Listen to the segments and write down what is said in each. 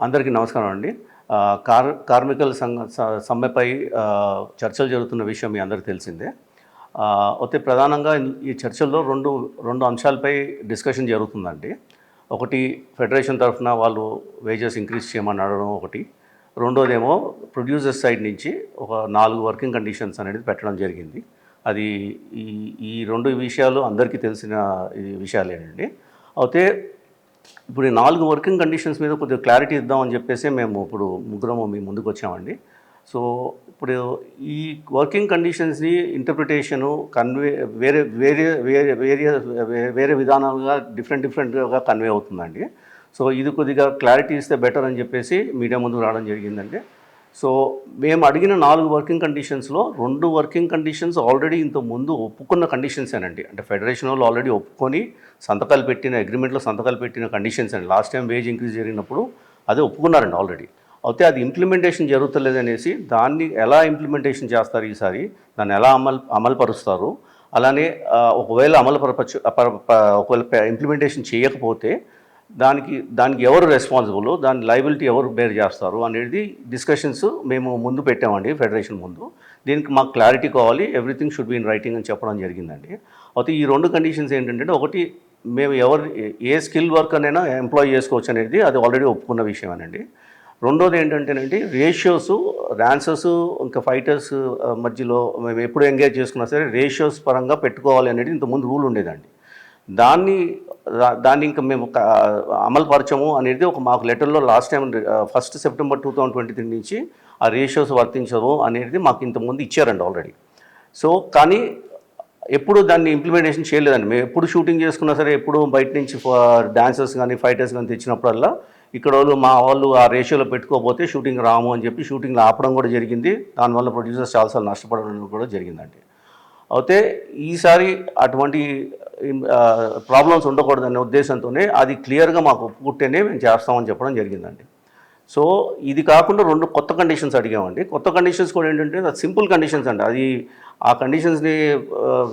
అందరికీ నమస్కారం అండి. కార్మికుల సమ్మెపై చర్చలు జరుగుతున్న విషయం మీ అందరికీ తెలిసిందే. అయితే ప్రధానంగా ఈ చర్చల్లో రెండు అంశాలపై డిస్కషన్ జరుగుతుందండి. ఒకటి ఫెడరేషన్ తరఫున వాళ్ళు వేజెస్ ఇంక్రీజ్ చేయమని అడగడం ఒకటి. రెండోదేమో ప్రొడ్యూసర్స్ సైడ్ నుంచి ఒక 4 వర్కింగ్ కండిషన్స్ అనేది పెట్టడం జరిగింది. అది ఈ 2 విషయాలు అందరికీ తెలిసిన విషయాలేనండి. అయితే ఇప్పుడు ఈ 4 వర్కింగ్ కండిషన్స్ మీద కొద్దిగా క్లారిటీ ఇద్దామని చెప్పేసి మేము ఇప్పుడు ముగ్గురము మీ ముందుకు వచ్చామండి. సో ఇప్పుడు ఈ వర్కింగ్ కండిషన్స్ని ఇంటర్ప్రిటేషను వేరే వేరే వేరే వేరే వేరే విధానాలుగా డిఫరెంట్గా కన్వే అవుతుందండి. సో ఇది కొద్దిగా క్లారిటీ ఇస్తే బెటర్ అని చెప్పేసి మీడియా ముందుకు రావడం జరిగిందండి. సో మేము అడిగిన 4 వర్కింగ్ కండిషన్స్లో 2 వర్కింగ్ కండిషన్స్ ఆల్రెడీ ఇంతకుముందు ఒప్పుకున్న కండిషన్సేనండి. అంటే ఫెడరేషన్ వాళ్ళు ఆల్రెడీ ఒప్పుకొని అగ్రిమెంట్లో సంతకాలు పెట్టిన కండిషన్స్ అండి. లాస్ట్ టైం వేజ్ ఇంక్రీజ్ జరిగినప్పుడు అదే ఒప్పుకున్నారండి ఆల్రెడీ. అయితే అది ఇంప్లిమెంటేషన్ జరుగుతలేదనేసి దాన్ని ఎలా ఇంప్లిమెంటేషన్ చేస్తారు ఈసారి, దాన్ని ఎలా అమలుపరుస్తారు, అలానే ఒకవేళ ఒకవేళ ఇంప్లిమెంటేషన్ చేయకపోతే దానికి ఎవరు రెస్పాన్సిబుల్, దాని లయబిలిటీ ఎవరు బేర్ చేస్తారు అనేది డిస్కషన్స్ మేము ముందు పెట్టామండి ఫెడరేషన్ ముందు. దీనికి మాకు క్లారిటీ కావాలి, everything should be in writing అని చెప్పడం జరిగిందండి. అయితే ఈ 2 కండిషన్స్ ఏంటంటే, ఒకటి మేము ఏ స్కిల్ వర్కర్నైనా ఎంప్లాయ్ చేసుకోవచ్చు అనేది అది ఆల్రెడీ ఒప్పుకున్న విషయమేనండి. రెండోది ఏంటంటేనండి, రేషియోస్ డాన్సర్స్ ఇంకా ఫైటర్స్ మధ్యలో మేము ఎప్పుడు ఎంగేజ్ చేసుకున్నా సరే రేషియోస్ పరంగా పెట్టుకోవాలి అనేది ఇంతకుముందు రూల్ ఉండేదండి. దాన్ని ఇంకా మేము అమలుపరచము అనేది మాకు లెటర్లో లాస్ట్ టైం 1 సెప్టెంబర్ 2023 నుంచి ఆ రేషియోస్ వర్తించవు అనేది మాకు ఇంతకుముందు ఇచ్చారండి ఆల్రెడీ. సో కానీ ఎప్పుడు దాన్ని ఇంప్లిమెంటేషన్ చేయలేదండి. మేము ఎప్పుడు షూటింగ్ చేసుకున్నా సరే, ఎప్పుడు బయట నుంచి డాన్సర్స్ కానీ ఫైటర్స్ కానీ తెచ్చినప్పుడల్లా ఇక్కడ వాళ్ళు ఆ రేషియోలో పెట్టుకోకపోతే షూటింగ్ రాము అని చెప్పి షూటింగ్లో ఆపడం కూడా జరిగింది. దానివల్ల ప్రొడ్యూసర్స్ చాలాసార్లు నష్టపడడం కూడా జరిగిందండి. అయితే ఈసారి అటువంటి ప్రాబ్లమ్స్ ఉండకూడదనే ఉద్దేశంతోనే అది క్లియర్గా మాకు ఒప్పుకుంటేనే మేము చేస్తామని చెప్పడం జరిగిందండి. సో ఇది కాకుండా 2 కొత్త కండిషన్స్ అడిగామండి. కొత్త కండిషన్స్ కూడా ఏంటంటే అది సింపుల్ కండిషన్స్ అండి. అది ఆ కండిషన్స్ని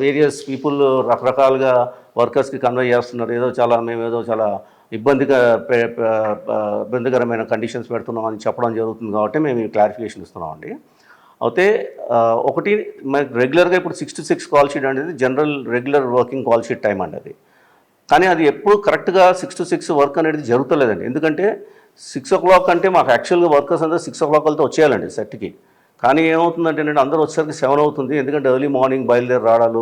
వేరియస్ పీపుల్ రకరకాలుగా వర్కర్స్కి కన్వే చేస్తున్నారు. మేమేదో చాలా ఇబ్బందికరమైన కండిషన్స్ పెడుతున్నాం అని చెప్పడం జరుగుతుంది కాబట్టి మేము ఈ క్లారిఫికేషన్ ఇస్తున్నామండి. అయితే ఒకటి మనకి రెగ్యులర్గా ఇప్పుడు 6 to 6 కాల్ షీట్ అనేది regular working call sheet time అండి అది. కానీ అది ఎప్పుడు కరెక్ట్గా 6 to 6 వర్క్ అనేది జరుగుతలేదండి. ఎందుకంటే 6 o'clock అంటే మాకు యాక్చువల్గా వర్కర్స్ అందరూ 6 o'clock వెళ్తే వచ్చేయాలండి సెట్కి. కానీ ఏమవుతుందంటే అందరూ వచ్చేసరికి 7 అవుతుంది. ఎందుకంటే ఎర్లీ మార్నింగ్ బయలుదేరి రావడాలు,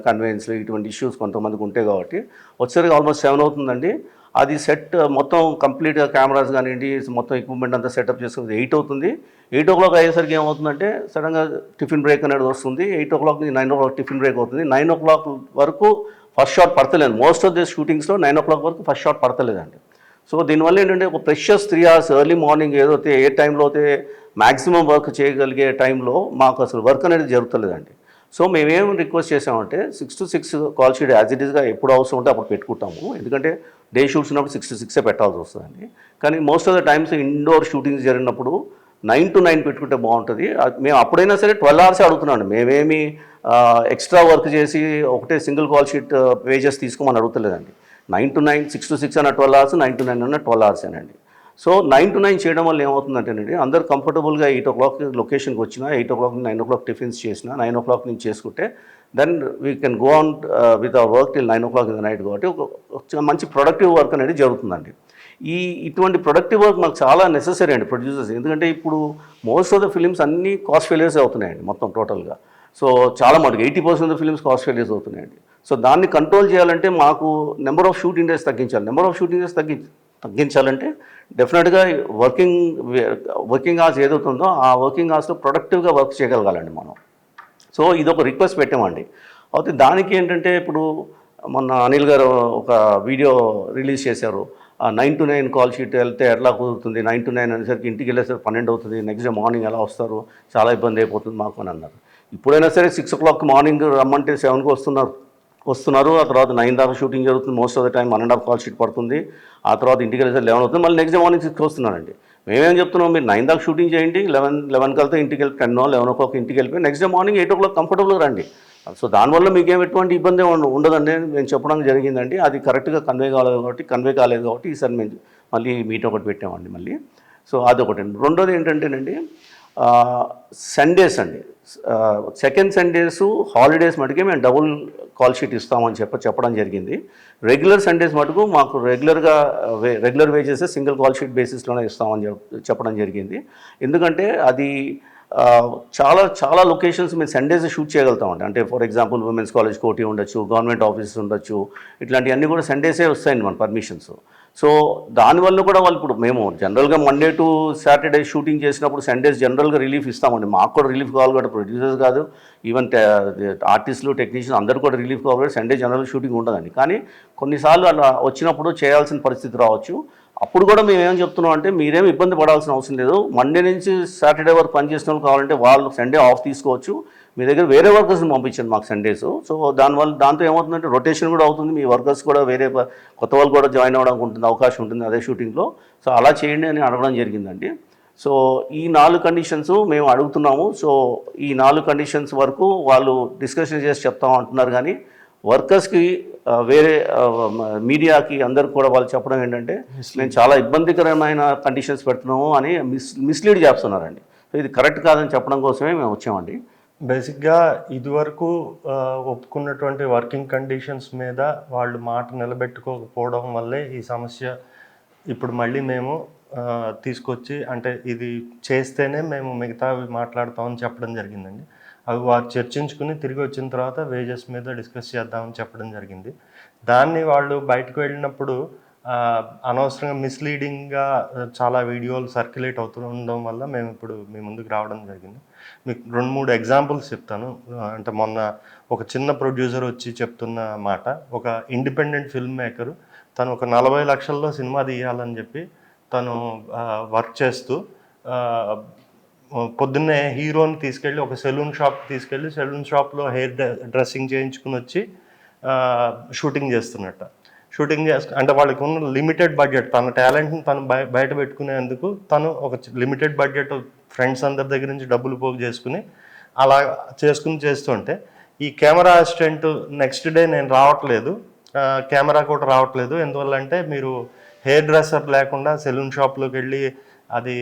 కన్వెన్స్లు ఇటువంటి ఇష్యూస్ కొంతమందికి ఉంటాయి కాబట్టి వచ్చేసరికి ఆల్మోస్ట్ 7 అవుతుందండి. అది సెట్ మొత్తం కంప్లీట్గా కెమెరాస్ కానివ్వండి, మొత్తం ఎక్విప్మెంట్ అంతా సెటప్ చేసుకుని 8 అవుతుంది. 8 o'clock అయ్యేసరికి ఏమవుతుందంటే సడన్గా టిఫిన్ బ్రేక్ అనేది వస్తుంది. 8 o'clock నుంచి 9 o'clock టిఫిన్ బ్రేక్ అవుతుంది. 9 o'clock వరకు ఫస్ట్ షాట్ పడతలేదు. మోస్ట్ ఆఫ్ ది షూటింగ్స్లో 9 o'clock వరకు ఫస్ట్ షాట్ పడతలేదండి. సో దీనివల్ల ఏంటంటే ఒక ప్రెషస్ 3 hours ఎర్లీ మార్నింగ్ ఏ టైంలో అయితే మ్యాక్సిమం వర్క్ చేయగలిగే టైంలో మాకు అసలు వర్క్ అనేది జరుగుతలేదండి. సో మేమేం రిక్వెస్ట్ చేసామంటే 6 to 6 call sheet as it ఈస్గా ఎప్పుడు అవసరం ఉంటే అప్పుడు పెట్టుకుంటాము. ఎందుకంటే డే షూట్స్ ఉన్నప్పుడు 6 to 6 పెట్టాల్సి వస్తుందండి. కానీ most of the times indoor shootings జరిగినప్పుడు 9 to 9 పెట్టుకుంటే బాగుంటుంది. మేము అప్పుడైనా సరే 12 hours అడుగుతున్నాం. మేమేమి ఎక్స్ట్రా వర్క్ చేసి ఒకటే సింగిల్ కాల్ షీట్ వేజెస్ తీసుకోమని అడుగుతలేదండి. 9 to 9, 6 to 6 అన్న 12 hours, 9 to 9 అన్న 12 hours అండి. సో 9 to 9 చేయడం వల్ల ఏమవుతుందంటేనండి, అందరు కంఫర్టబుల్గా 8 o'clock లొకేషన్కి వచ్చినా, 8 o'clock 9 o'clock టిఫిన్స్ చేసినా, 9 o'clock నుంచి చేసుకుంటే then we can go on with our work till 9 o'clock in the night. కాబట్టి ఒక మంచి ప్రొడక్టివ్ వర్క్ అనేది జరుగుతుందండి. ఇటువంటి ప్రొడక్టివ్ వర్క్ మాకు చాలా నెసెసరీ అండి ప్రొడ్యూసర్స్. ఎందుకంటే ఇప్పుడు మోస్ట్ ఆఫ్ ద ఫిలిమ్స్ అన్నీ కాస్ట్ ఫెయిలియర్స్ అవుతున్నాయండి మొత్తం టోటల్గా. సో చాలా మటుకు 80% of the films cost failures అవుతున్నాయండి. సో దాన్ని కంట్రోల్ చేయాలంటే మాకు నెంబర్ ఆఫ్ షూటింగ్ డేస్ తగ్గించాలి. నెంబర్ ఆఫ్ షూటింగ్ డేస్ తగ్గించాలంటే డెఫినెట్గా వర్కింగ్ అవర్స్ ఏదవుతుందో ఆ వర్కింగ్ అవర్స్లో ప్రొడక్టివ్గా వర్క్ చేయగలగాలండి మనం. సో ఇదొక రిక్వెస్ట్ పెట్టామండి. అయితే దానికి ఏంటంటే ఇప్పుడు మొన్న అనిల్ గారు ఒక వీడియో రిలీజ్ చేశారు. 9 to 9 కాల్ షీట్ వెళ్తే ఎట్లా కుదురుతుంది, 9 to 9 అనేసరికి ఇంటికి వెళ్ళేసరికి 12 అవుతుంది, నెక్స్ట్ డే మార్నింగ్ ఎలా వస్తారు, చాలా ఇబ్బంది అయిపోతుంది మాకు అని అన్నారు. ఇప్పుడైనా సరే 6 o'clock మార్నింగ్ రమ్మంటే 7కి వస్తున్నారు. ఆ తర్వాత 9 దాకా షూటింగ్ జరుగుతుంది. Most of the time 1.5 call sheet పడుతుంది. ఆ తర్వాత ఇంటికి వెళ్ళేసరికి 11 అవుతుంది. మళ్ళీ నెక్స్ట్ డే మార్నింగ్ 6 వస్తున్నారండి. మేమేం చెప్తున్నాం, మీరు 9 దాకా షూటింగ్ చేయండి, 11 కలితే ఇంటికి వెళ్ళి 10 11 o'clock ఇంటికి వెళ్ళిపోయి నెక్స్ట్ డే మార్నింగ్ 8 o'clock కంఫర్టబుల్గా రండి. సో దానివల్ల మీకేం ఎటువంటి ఇబ్బంది ఉండదండి మేము చెప్పడం జరిగిందండి. అది కరెక్ట్గా కన్వే కాలేదు కాబట్టి ఈసారి మళ్ళీ మీట్ ఒకటి పెట్టామండి మళ్ళీ. సో అదొకటి. రెండోది ఏంటంటేనండి సండేస్ అండి, సెకండ్ సండేస్ హాలిడేస్ మటుకే మేము డబుల్ కాల్ షీట్ ఇస్తామని చెప్పడం జరిగింది. రెగ్యులర్ సండేస్ మటుకు మాకు regular wages single call sheet బేసిస్లోనే ఇస్తామని చెప్పడం జరిగింది. ఎందుకంటే అది చాలా చాలా లొకేషన్స్ మేము సండేస్ షూట్ చేయగలుగుతామండి. అంటే ఫర్ ఎగ్జాంపుల్ ఉమెన్స్ కాలేజ్ కోటి ఉండొచ్చు, గవర్నమెంట్ ఆఫీసెస్ ఉండొచ్చు, ఇట్లాంటివన్నీ కూడా సండేసే వస్తాయండి మన పర్మిషన్స్. సో దానివల్ల కూడా వాళ్ళు ఇప్పుడు మేము జనరల్గా మండే టు సాటర్డే షూటింగ్ చేసినప్పుడు సండేస్ జనరల్గా రిలీఫ్ ఇస్తామండి. మాకు కూడా రిలీఫ్ కావాలి కూడా, ప్రొడ్యూసర్స్ కాదు, ఈవెన్ ఆర్టిస్టులు టెక్నీషియన్స్ అందరూ కూడా రిలీఫ్ కావాలి కూడా, సండే జనరల్ షూటింగ్ ఉండదండి. కానీ కొన్నిసార్లు అలా వచ్చినప్పుడు చేయాల్సిన పరిస్థితి రావచ్చు. అప్పుడు కూడా మేము ఏం చెప్తున్నాం అంటే మీరేమి ఇబ్బంది పడాల్సిన అవసరం లేదు. మండే నుంచి సాటర్డే వరకు పనిచేసిన వాళ్ళు కావాలంటే వాళ్ళు సండే ఆఫ్ తీసుకోవచ్చు. మీ దగ్గర వేరే వర్కర్స్ని పంపించండి మాకు సండేస్. సో దాంతో ఏమవుతుందంటే రొటేషన్ కూడా అవుతుంది, మీ వర్కర్స్ కూడా వేరే కొత్త వాళ్ళు కూడా జాయిన్ అవ్వడానికి ఉంటుంది, అవకాశం ఉంటుంది అదే షూటింగ్లో. సో అలా చేయండి అని అడగడం జరిగిందండి. సో ఈ 4 కండిషన్స్ మేము అడుగుతున్నాము. సో ఈ 4 కండిషన్స్ వరకు వాళ్ళు డిస్కషన్ చేసి చెప్తాం అంటున్నారు. కానీ వర్కర్స్కి వేరే మీడియాకి అందరికి కూడా వాళ్ళు చెప్పడం ఏంటంటే మేము చాలా ఇబ్బందికరమైన కండిషన్స్ పెడుతున్నాము అని మిస్లీడ్ చేస్తున్నారండి. సో ఇది కరెక్ట్ కాదని చెప్పడం కోసమే మేము వచ్చామండి. బేసిక్గా ఇదివరకు ఒప్పుకున్నటువంటి వర్కింగ్ కండిషన్స్ మీద వాళ్ళు మాట నిలబెట్టుకోకపోవడం వల్లే ఈ సమస్య ఇప్పుడు మళ్ళీ మేము తీసుకొచ్చి అంటే ఇది చేస్తేనే మేము మిగతావి మాట్లాడతామని చెప్పడం జరిగిందండి. అవి వారు చర్చించుకుని తిరిగి వచ్చిన తర్వాత వేజెస్ మీద డిస్కస్ చేద్దామని చెప్పడం జరిగింది. దాన్ని వాళ్ళు బయటకు వెళ్ళినప్పుడు అనవసరంగా మిస్లీడింగ్గా చాలా వీడియోలు సర్క్యులేట్ అవుతుండడం వల్ల మేము ఇప్పుడు మీ ముందుకు రావడం జరిగింది. మీకు 2-3 ఎగ్జాంపుల్స్ చెప్తాను. అంటే మొన్న ఒక చిన్న ప్రొడ్యూసర్ వచ్చి చెప్తున్న మాట, ఒక ఇండిపెండెంట్ ఫిల్మ్ మేకరు తను ఒక 40 లక్షల్లో సినిమా తీయాలని చెప్పి తను వర్క్ చేస్తూ పొద్దున్నే హీరోని తీసుకెళ్ళి ఒక సెలూన్ షాప్లో హెయిర్ డ్రెస్సింగ్ చేయించుకుని వచ్చి షూటింగ్ చేస్తున్నట్ట. అంటే వాళ్ళకి ఉన్న లిమిటెడ్ బడ్జెట్, తన టాలెంట్ని తను బయట పెట్టుకునేందుకు తను ఒక లిమిటెడ్ బడ్జెట్ ఫ్రెండ్స్ అందరి దగ్గర నుంచి డబ్బులు పోగు చేసుకుని అలా చేస్తుంటే ఈ కెమెరా అసిస్టెంట్ నెక్స్ట్ డే నేను రావట్లేదు, కెమెరా కూడా రావట్లేదు, ఎందువల్లంటే మీరు హెయిర్ డ్రెస్సర్ లేకుండా సెలూన్ షాప్లోకి వెళ్ళి అది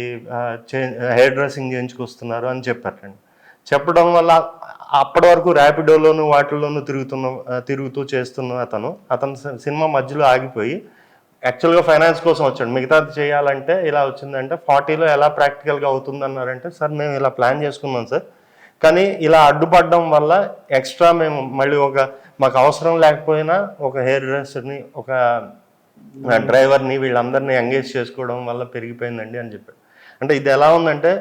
హెయిర్ డ్రెస్సింగ్ చేయించుకొస్తున్నారు అని చెప్పారండి. చెప్పడం వల్ల అప్పటి వరకు ర్యాపిడోలోను వాటిల్లోనూ తిరుగుతూ చేస్తున్న అతను సినిమా మధ్యలో ఆగిపోయి యాక్చువల్గా ఫైనాన్స్ కోసం వచ్చాడు. మిగతాది చేయాలంటే ఇలా వచ్చిందంటే 40లో ఎలా ప్రాక్టికల్గా అవుతుందన్నారంటే, సార్ మేము ఇలా ప్లాన్ చేసుకున్నాం సార్, కానీ ఇలా అడ్డుపడడం వల్ల ఎక్స్ట్రా మేము మళ్ళీ మాకు అవసరం లేకపోయినా ఒక హెయిర్ డ్రెస్సర్ని, ఒక డ్రైవర్ని, వీళ్ళందరినీ ఎంగేజ్ చేసుకోవడం వల్ల పెరిగిపోయిందండి అని చెప్పాడు. అంటే ఇది ఎలా ఉందంటే,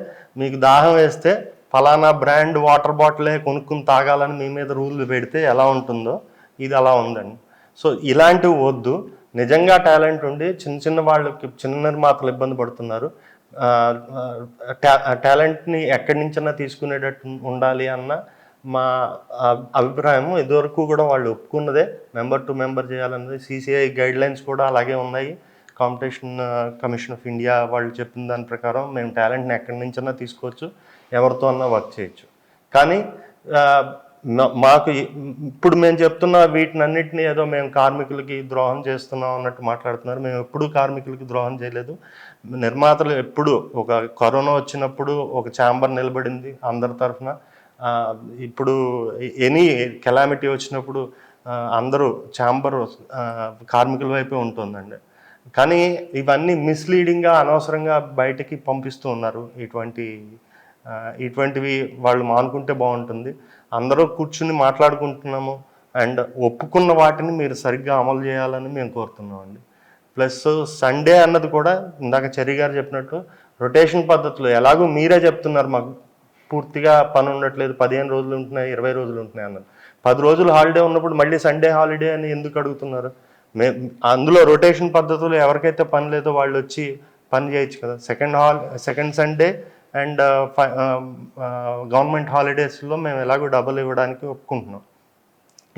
మీకు దాహం వేస్తే ఫలానా బ్రాండ్ వాటర్ బాటిలే కొనుక్కుని తాగాలని మీ మీద రూల్ పెడితే ఎలా ఉంటుందో ఇది అలా ఉందండి. సో ఇలాంటివి వద్దు. నిజంగా టాలెంట్ ఉండి చిన్న వాళ్ళకి, చిన్న నిర్మాతలు ఇబ్బంది పడుతున్నారు, టాలెంట్ని ఎక్కడి నుంచైనా తీసుకునేటట్టు ఉండాలి అన్న మా అభిప్రాయం. ఇదివరకు కూడా వాళ్ళు ఒప్పుకున్నదే మెంబర్ టు మెంబర్ చేయాలన్నది. CCI గైడ్లైన్స్ కూడా అలాగే ఉన్నాయి. కాంపిటీషన్ కమిషన్ ఆఫ్ ఇండియా వాళ్ళు చెప్పిన దాని ప్రకారం మేము టాలెంట్ని ఎక్కడి నుంచైనా తీసుకోవచ్చు, ఎవరితో అన్నా వర్క్ చేయొచ్చు. కానీ మాకు ఇప్పుడు మేము చెప్తున్న వీటినన్నిటినీ ఏదో మేము కార్మికులకి ద్రోహం చేస్తున్నాం అన్నట్టు మాట్లాడుతున్నారు. మేము ఎప్పుడూ కార్మికులకి ద్రోహం చేయలేదు. నిర్మాతలు ఎప్పుడు ఒక కరోనా వచ్చినప్పుడు ఒక ఛాంబర్ నిలబడింది అందరి తరఫున. ఇప్పుడు ఎనీ కెలామిటీ వచ్చినప్పుడు అందరూ ఛాంబర్ కార్మికుల వైపే ఉంటుందండి. కానీ ఇవన్నీ మిస్లీడింగ్గా అనవసరంగా బయటికి పంపిస్తూ ఉన్నారు. ఇటువంటివి వాళ్ళు మానుకుంటే బాగుంటుంది. అందరూ కూర్చుని మాట్లాడుకుంటున్నాము అండ్ ఒప్పుకున్న వాటిని మీరు సరిగ్గా అమలు చేయాలని మేము కోరుతున్నామండి. ప్లస్ సండే అన్నది కూడా ఇందాక చెర్రీ గారు చెప్పినట్టు రొటేషన్ పద్ధతిలో ఎలాగో మీరే చెప్తున్నారు, మాకు పూర్తిగా పని ఉండట్లేదు, 15 రోజులు ఉంటున్నాయి, 20 రోజులు ఉంటున్నాయి అన్నారు. 10 రోజులు హాలిడే ఉన్నప్పుడు మళ్ళీ సండే హాలిడే అని ఎందుకు అడుగుతున్నారు? అందులో రొటేషన్ పద్ధతులు ఎవరికైతే పని లేదో వాళ్ళు వచ్చి పని చేయొచ్చు కదా. సెకండ్ సండే అండ్ గవర్నమెంట్ హాలిడేస్లో మేము ఎలాగో డబ్బులు ఇవ్వడానికి ఒప్పుకుంటున్నాం.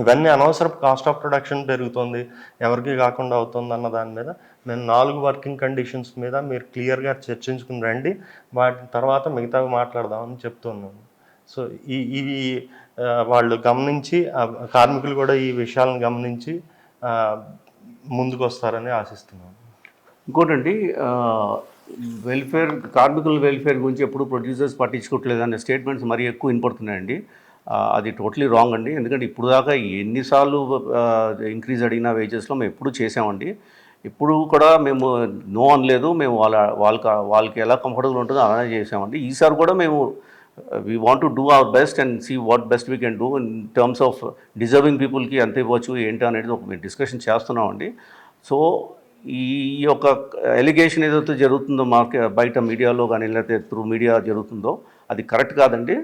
ఇవన్నీ అనవసరపు కాస్ట్ ఆఫ్ ప్రొడక్షన్ పెరుగుతుంది, ఎవరికి కాకుండా అవుతుంది అన్న దాని మీద మేము 4 వర్కింగ్ కండిషన్స్ మీద మీరు క్లియర్గా చర్చించుకుని రండి, వాటి తర్వాత మిగతావి మాట్లాడదామని చెప్తున్నాను. సో ఇవి వాళ్ళు గమనించి, కార్మికులు కూడా ఈ విషయాలను గమనించి ముందుకు వస్తారని ఆశిస్తున్నాను. ఇంకోటండి వెల్ఫేర్, కార్మికుల వెల్ఫేర్ గురించి ఎప్పుడు ప్రొడ్యూసర్స్ పట్టించుకోవట్లేదు అనే స్టేట్మెంట్స్ మరీ ఎక్కువ వినపడుతున్నాయండి. అది టోటలీ రాంగ్ అండి. ఎందుకంటే ఇప్పుడు దాకా ఎన్నిసార్లు ఇంక్రీజ్ అడిగిన వేజెస్లో మేము ఎప్పుడు చేసామండి. ఇప్పుడు కూడా మేము నో అనలేదు. మేము వాళ్ళకి ఎలా కంఫర్టబుల్ ఉంటుందో అలానే చేసామండి. ఈసారి కూడా మేము we want to do our best and see what best we can do in terms of deserving పీపుల్కి ఎంత ఇవ్వచ్చు ఏంటి అనేది ఒక డిస్కషన్ చేస్తున్నామండి. సో ఈ యొక్క ఎలిగేషన్ ఏదైతే జరుగుతుందో బయట మీడియాలో కానీ లేకపోతే త్రూ మీడియా జరుగుతుందో అది కరెక్ట్ కాదండి.